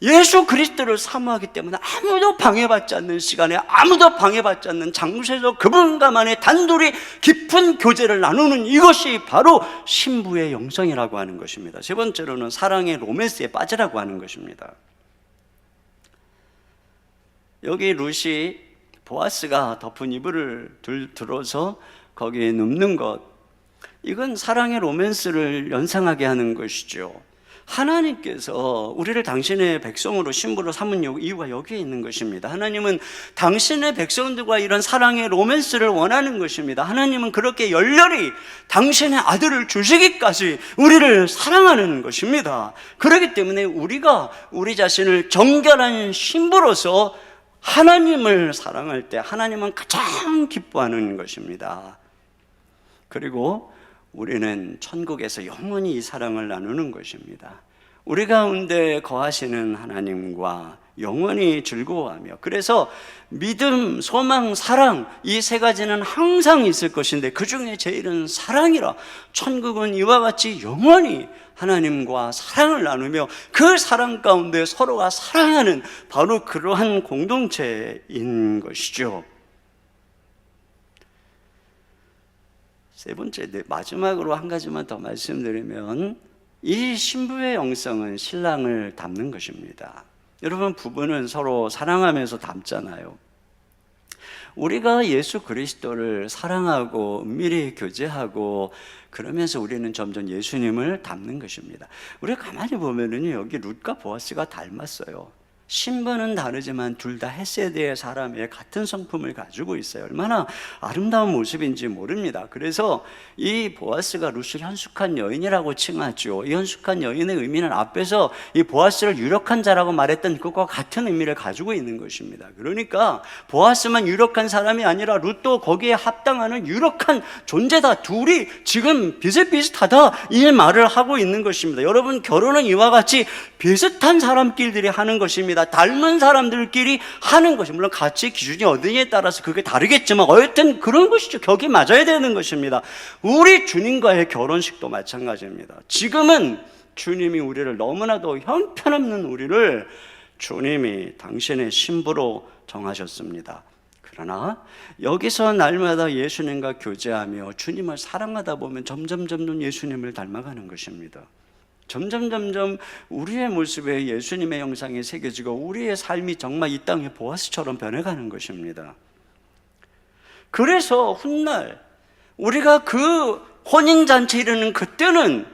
예수 그리스도를 사모하기 때문에 아무도 방해받지 않는 시간에 아무도 방해받지 않는 장소에서 그분과만의 단둘이 깊은 교제를 나누는 이것이 바로 신부의 영성이라고 하는 것입니다. 세 번째로는 사랑의 로맨스에 빠지라고 하는 것입니다. 여기 룻이 보아스가 덮은 이불을 들어서 거기에 눕는 것, 이건 사랑의 로맨스를 연상하게 하는 것이죠. 하나님께서 우리를 당신의 백성으로 신부로 삼은 이유가 여기에 있는 것입니다. 하나님은 당신의 백성들과 이런 사랑의 로맨스를 원하는 것입니다. 하나님은 그렇게 열렬히 당신의 아들을 주시기까지 우리를 사랑하는 것입니다. 그렇기 때문에 우리가 우리 자신을 정결한 신부로서 하나님을 사랑할 때 하나님은 가장 기뻐하는 것입니다. 그리고 우리는 천국에서 영원히 이 사랑을 나누는 것입니다. 우리 가운데 거하시는 하나님과 영원히 즐거워하며, 그래서 믿음, 소망, 사랑, 이 세 가지는 항상 있을 것인데 그 중에 제일은 사랑이라. 천국은 이와 같이 영원히 하나님과 사랑을 나누며 그 사랑 가운데 서로가 사랑하는 바로 그러한 공동체인 것이죠. 세 번째, 마지막으로 한 가지만 더 말씀드리면 이 신부의 영성은 신랑을 닮는 것입니다. 여러분, 부부는 서로 사랑하면서 닮잖아요. 우리가 예수 그리스도를 사랑하고 은밀히 교제하고 그러면서 우리는 점점 예수님을 닮는 것입니다. 우리가 가만히 보면은요, 여기 룻과 보아스가 닮았어요. 신분은 다르지만 둘 다 헤세드의 사람의 같은 성품을 가지고 있어요. 얼마나 아름다운 모습인지 모릅니다. 그래서 이 보아스가 룻을 현숙한 여인이라고 칭하죠. 이 현숙한 여인의 의미는 앞에서 이 보아스를 유력한 자라고 말했던 그것과 같은 의미를 가지고 있는 것입니다. 그러니까 보아스만 유력한 사람이 아니라 룻도 거기에 합당하는 유력한 존재다. 둘이 지금 비슷비슷하다, 이 말을 하고 있는 것입니다. 여러분, 결혼은 이와 같이 비슷한 사람끼리들이 하는 것입니다. 닮은 사람들끼리 하는 것이, 물론 가치 기준이 어디냐에 따라서 그게 다르겠지만 어쨌든 그런 것이죠. 격이 맞아야 되는 것입니다. 우리 주님과의 결혼식도 마찬가지입니다. 지금은 주님이 우리를, 너무나도 형편없는 우리를 주님이 당신의 신부로 정하셨습니다. 그러나 여기서 날마다 예수님과 교제하며 주님을 사랑하다 보면 점점 예수님을 닮아가는 것입니다. 점점 우리의 모습에 예수님의 형상이 새겨지고 우리의 삶이 정말 이 땅의 보아스처럼 변해가는 것입니다. 그래서 훗날 우리가 그 혼인잔치에 이르는 그때는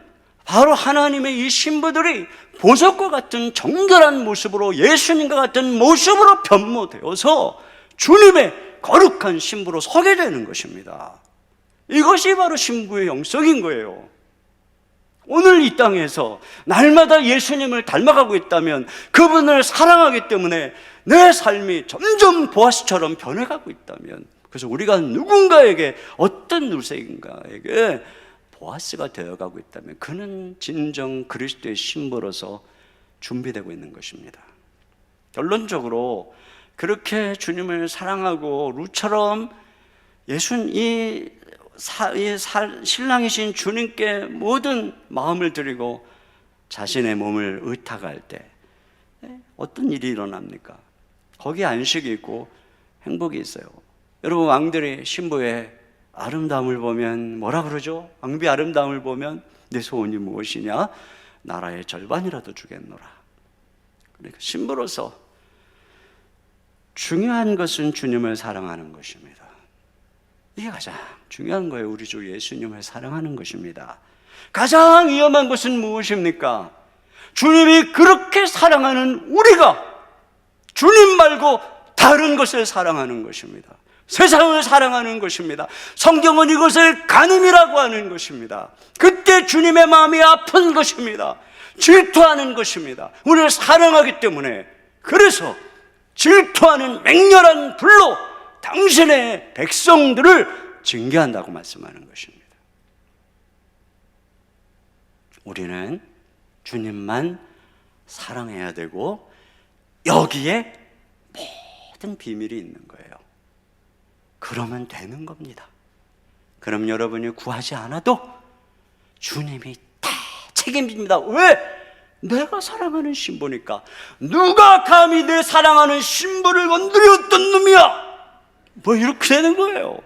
바로 하나님의 이 신부들이 보석과 같은 정결한 모습으로, 예수님과 같은 모습으로 변모되어서 주님의 거룩한 신부로 서게 되는 것입니다. 이것이 바로 신부의 영성인 거예요. 오늘 이 땅에서 날마다 예수님을 닮아가고 있다면, 그분을 사랑하기 때문에 내 삶이 점점 보아스처럼 변해가고 있다면, 그래서 우리가 누군가에게, 어떤 누구인가에게 보아스가 되어가고 있다면 그는 진정 그리스도의 신부로서 준비되고 있는 것입니다. 결론적으로 그렇게 주님을 사랑하고 룻처럼 신랑이신 주님께 모든 마음을 드리고 자신의 몸을 의탁할 때 어떤 일이 일어납니까? 거기에 안식이 있고 행복이 있어요. 여러분, 왕들이 신부의 아름다움을 보면 뭐라 그러죠? 왕비의 아름다움을 보면 내 소원이 무엇이냐? 나라의 절반이라도 주겠노라. 그러니까 신부로서 중요한 것은 주님을 사랑하는 것입니다. 이게 가장 중요한 거예요. 우리 주 예수님을 사랑하는 것입니다. 가장 위험한 것은 무엇입니까? 주님이 그렇게 사랑하는 우리가 주님 말고 다른 것을 사랑하는 것입니다. 세상을 사랑하는 것입니다. 성경은 이것을 간음이라고 하는 것입니다. 그때 주님의 마음이 아픈 것입니다. 질투하는 것입니다. 우리를 사랑하기 때문에. 그래서 질투하는 맹렬한 불로 당신의 백성들을 징계한다고 말씀하는 것입니다. 우리는 주님만 사랑해야 되고 여기에 모든 비밀이 있는 거예요. 그러면 되는 겁니다. 그럼 여러분이 구하지 않아도 주님이 다 책임집니다. 왜? 내가 사랑하는 신부니까. 누가 감히 내 사랑하는 신부를 건드려 어떤 놈이야? 뭐 이렇게 되는 거예요.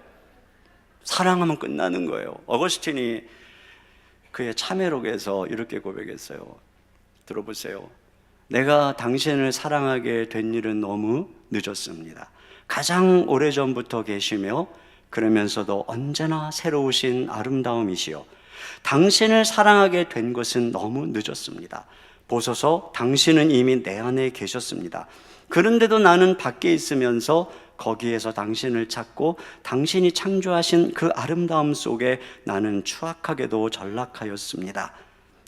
사랑하면 끝나는 거예요. 어거스틴이 그의 참회록에서 이렇게 고백했어요. 들어보세요. 내가 당신을 사랑하게 된 일은 너무 늦었습니다. 가장 오래전부터 계시며 그러면서도 언제나 새로우신 아름다움이시여, 당신을 사랑하게 된 것은 너무 늦었습니다. 보소서, 당신은 이미 내 안에 계셨습니다. 그런데도 나는 밖에 있으면서 거기에서 당신을 찾고 당신이 창조하신 그 아름다움 속에 나는 추악하게도 전락하였습니다.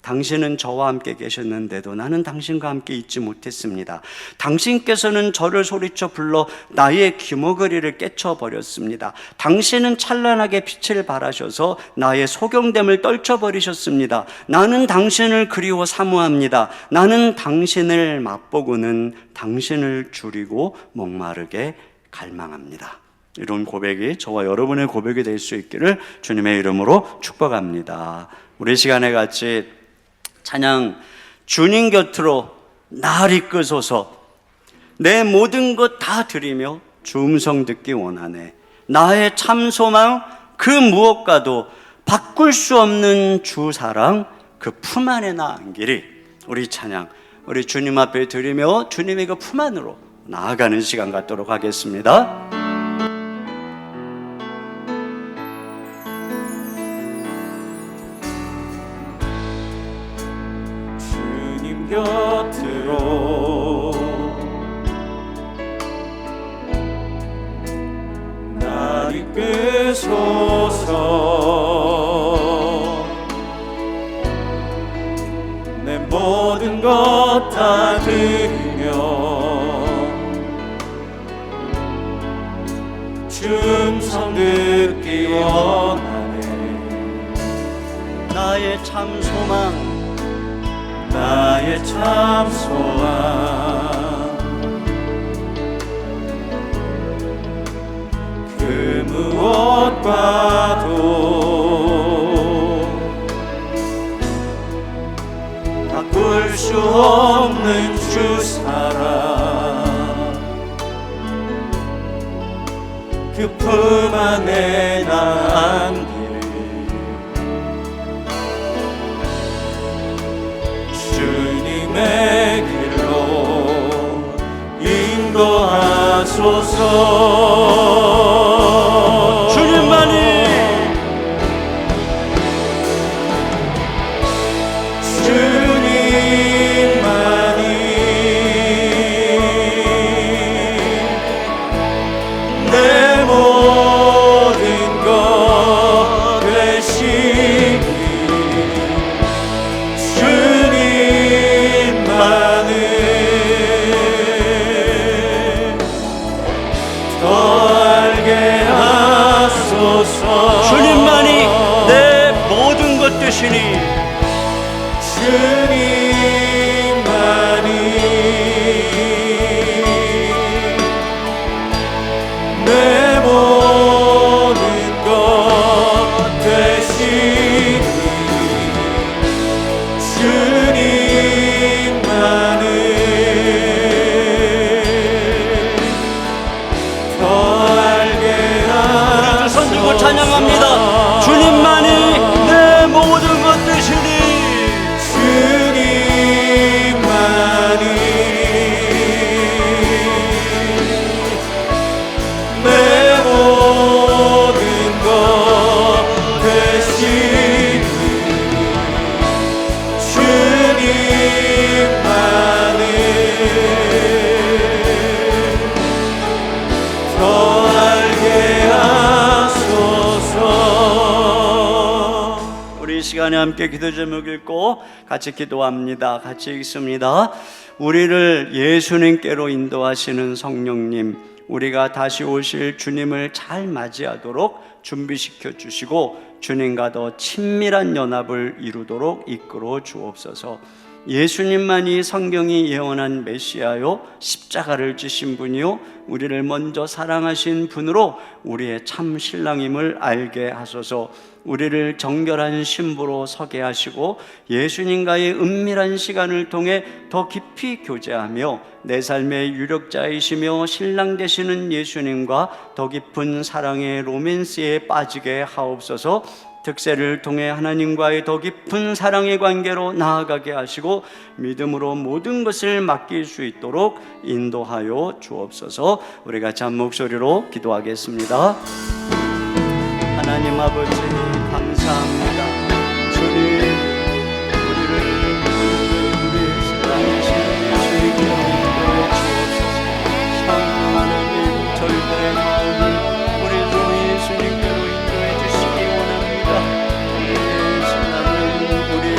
당신은 저와 함께 계셨는데도 나는 당신과 함께 있지 못했습니다. 당신께서는 저를 소리쳐 불러 나의 귀머거리를 깨쳐버렸습니다. 당신은 찬란하게 빛을 발하셔서 나의 소경됨을 떨쳐버리셨습니다. 나는 당신을 그리워 사모합니다. 나는 당신을 맛보고는 당신을 줄이고 목마르게 갈망합니다. 이런 고백이 저와 여러분의 고백이 될 수 있기를 주님의 이름으로 축복합니다. 우리 시간에 같이 찬양, 주님 곁으로 날 이끄소서, 내 모든 것 다 드리며 주 음성 듣기 원하네. 나의 참 소망 그 무엇과도 바꿀 수 없는 주 사랑, 그 품 안에 나 안기리. 우리 찬양, 우리 주님 앞에 드리며 주님의 그 품 안으로 나아가는 시간 갖도록 하겠습니다. 곁으로 날 이끄소서. 내 모든 것 다 드리며 충성 듣기 원하네. 나의 참 소망, 나의 참 소망, 그 무엇과도 바꿀 수 없는 주 사랑, 그 품 안에 나 안기를 주님의 길로 인도하소서. 주님만이 내 모든 것 되시니 주님만을 더 알게 하소서. 주님만이 내 모든 것 되시니 내 모든 것 되시니 주님만을 더 알게 하소서. 손 들고 찬양합니다. 주님만이 내 모든 것 되시니 내 모든 것 되시니 주님만을 더 알게 하소서. 우리 이 시간에 함께 기도 제목 읽고 같이 기도합니다. 같이 읽습니다. 우리를 예수님께로 인도하시는 성령님, 우리가 다시 오실 주님을 잘 맞이하도록 준비시켜 주시고 주님과 더 친밀한 연합을 이루도록 이끌어 주옵소서. 예수님만이 성경이 예언한 메시아요 십자가를 지신 분이요 우리를 먼저 사랑하신 분으로 우리의 참 신랑임을 알게 하소서. 우리를 정결한 신부로 서게 하시고 예수님과의 은밀한 시간을 통해 더 깊이 교제하며 내 삶의 유력자이시며 신랑 되시는 예수님과 더 깊은 사랑의 로맨스에 빠지게 하옵소서. 특세를 통해 하나님과의 더 깊은 사랑의 관계로 나아가게 하시고 믿음으로 모든 것을 맡길 수 있도록 인도하여 주옵소서. 우리 같이 한 목소리로 기도하겠습니다. 하나님 아버지 감사합니다. 주님, 우리를 우리의 신랑이신 예수님께로 인도해 주옵소서. 성령하는 이 절대의 마음을 우리 주 예수님께로 인도해 주시기 원합니다. 우리의 신랑은 우리의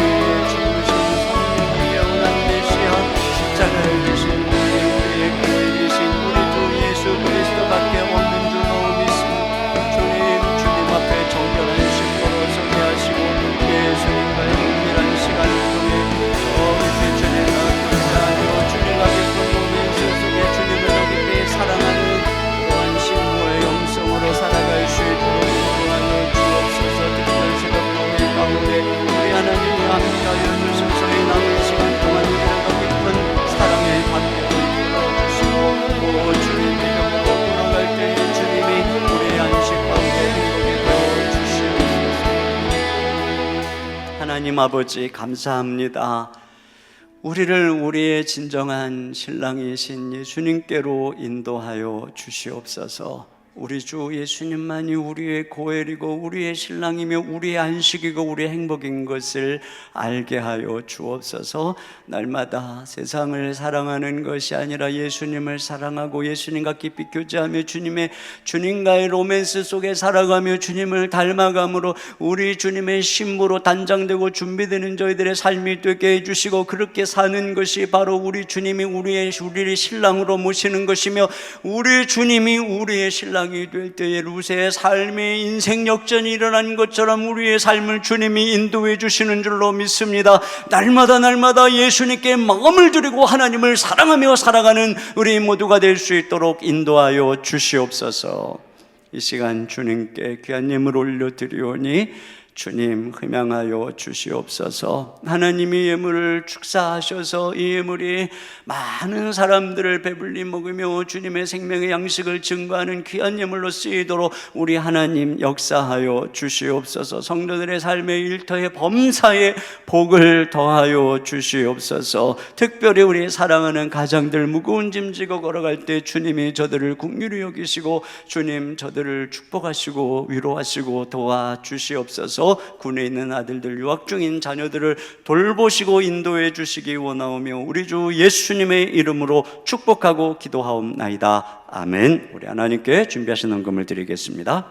죽으신 성령이 예언한 메시아 십자가를 지신 우리의 교회이신 우리 주 예수 그리스도밖에 없는 줄로 믿습니다. 주님 앞에 정결한 신부로 서게 하시고 예수님과의 은밀한 시간을 통해 더 깊이 주님과 교제하며 주님과 깊은 로맨스 속에 주님을 더 깊이 사랑하는 그러한 신부의 영성으로 살아갈 수 있도록 인도하여 주옵소서. 특별 새벽 공예 가운데 우리 하나님을 함께하여 주셔서 이 남은 시간 동안 우리를 더 깊은 사랑의 관계로 이끌어주시고 오 주님 믿음으로 걸어갈 때에 주님이 우리의 안식 가운데 하나님 아버지 감사합니다. 우리를 우리의 진정한 신랑이신 예수님께로 인도하여 주시옵소서. 우리 주 예수님만이 우리의 고엘이고 우리의 신랑이며 우리의 안식이고 우리의 행복인 것을 알게 하여 주옵소서. 날마다 세상을 사랑하는 것이 아니라 예수님을 사랑하고 예수님과 깊이 교제하며 주님과의 로맨스 속에 살아가며 주님을 닮아감으로 우리 주님의 신부로 단장되고 준비되는 저희들의 삶이 되게 해주시고, 그렇게 사는 것이 바로 우리 주님이 우리를 신랑으로 모시는 것이며, 우리 주님이 우리의 신랑이 될 때에 루세의 삶의 인생 역전이 일어난 것처럼 우리의 삶을 주님이 인도해 주시는 줄로 믿습니다. 날마다 예수님께 마음을 드리고 하나님을 사랑하며 살아가는 우리 모두가 될 수 있도록 인도하여 주시옵소서. 이 시간 주님께 귀한 예물 올려드리오니 주님 흠양하여 주시옵소서. 하나님이 예물을 축사하셔서 이 예물이 많은 사람들을 배불리 먹으며 주님의 생명의 양식을 증거하는 귀한 예물로 쓰이도록 우리 하나님 역사하여 주시옵소서. 성도들의 삶의 일터에 범사에 복을 더하여 주시옵소서. 특별히 우리 사랑하는 가장들 무거운 짐 지고 걸어갈 때 주님이 저들을 긍휼히 여기시고 주님 저들을 축복하시고 위로하시고 도와주시옵소서. 군에 있는 아들들, 유학 중인 자녀들을 돌보시고 인도해 주시기 원하오며 우리 주 예수님의 이름으로 축복하고 기도하옵나이다. 아멘. 우리 하나님께 준비하신 헌금을 드리겠습니다.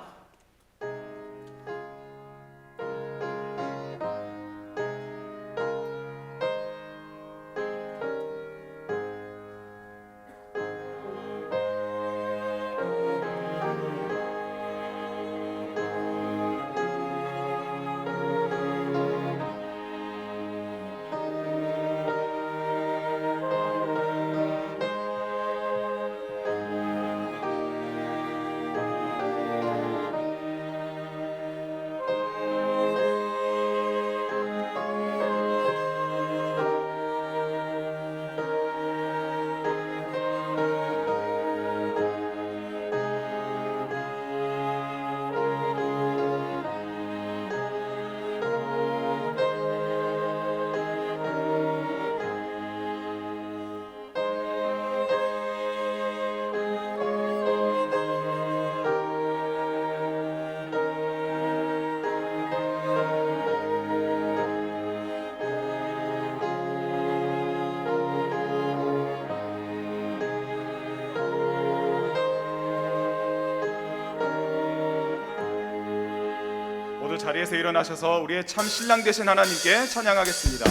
모두 자리에서 일어나셔서 우리의 참 신랑 되신 하나님께 찬양하겠습니다.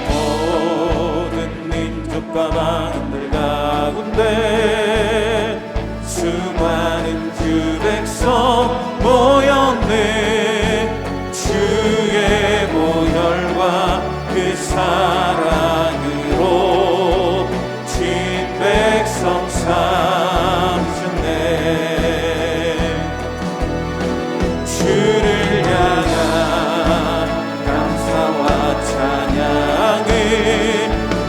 모든 민족과 만들 가운데 수많은 주 백성 모였네. 주의 보혈과 그 사랑으로 진 백성 삼으셨네. 주를 향한 감사와 찬양을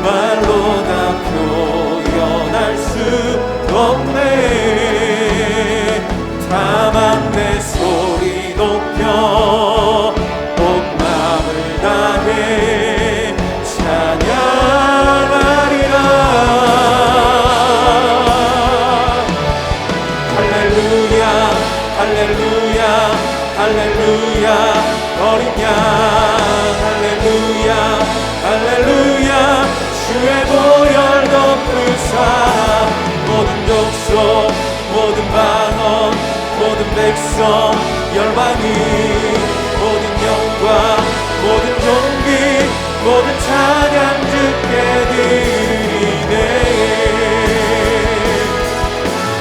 말로 다 표현할 수 없네. 다만 내 소리 높여 온 마음을 다해 찬양하리라. 할렐루야 할렐루야 할렐루야 어린 양 할렐루야 할렐루야 주의 보혈 덮으사 모든 족속 모든 방언 모든 백성 열방이 모든 영광 모든 존귀 모든 찬양 주께 드리네.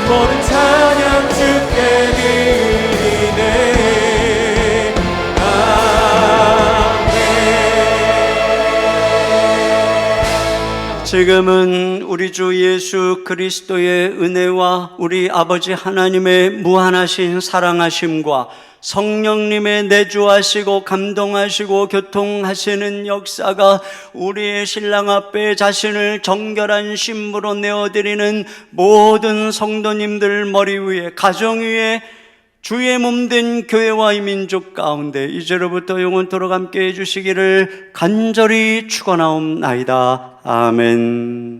모든 찬양 주께 드리네. 아멘. 지금은 우리 주 예수 그리스도의 은혜와 우리 아버지 하나님의 무한하신 사랑하심과 성령님의 내주하시고 감동하시고 교통하시는 역사가 우리의 신랑 앞에 자신을 정결한 신부로 내어드리는 모든 성도님들 머리 위에 가정 위에 주의 몸된 교회와 이 민족 가운데 이제로부터 영원토록 함께 해주시기를 간절히 축원하옵나이다. 아멘.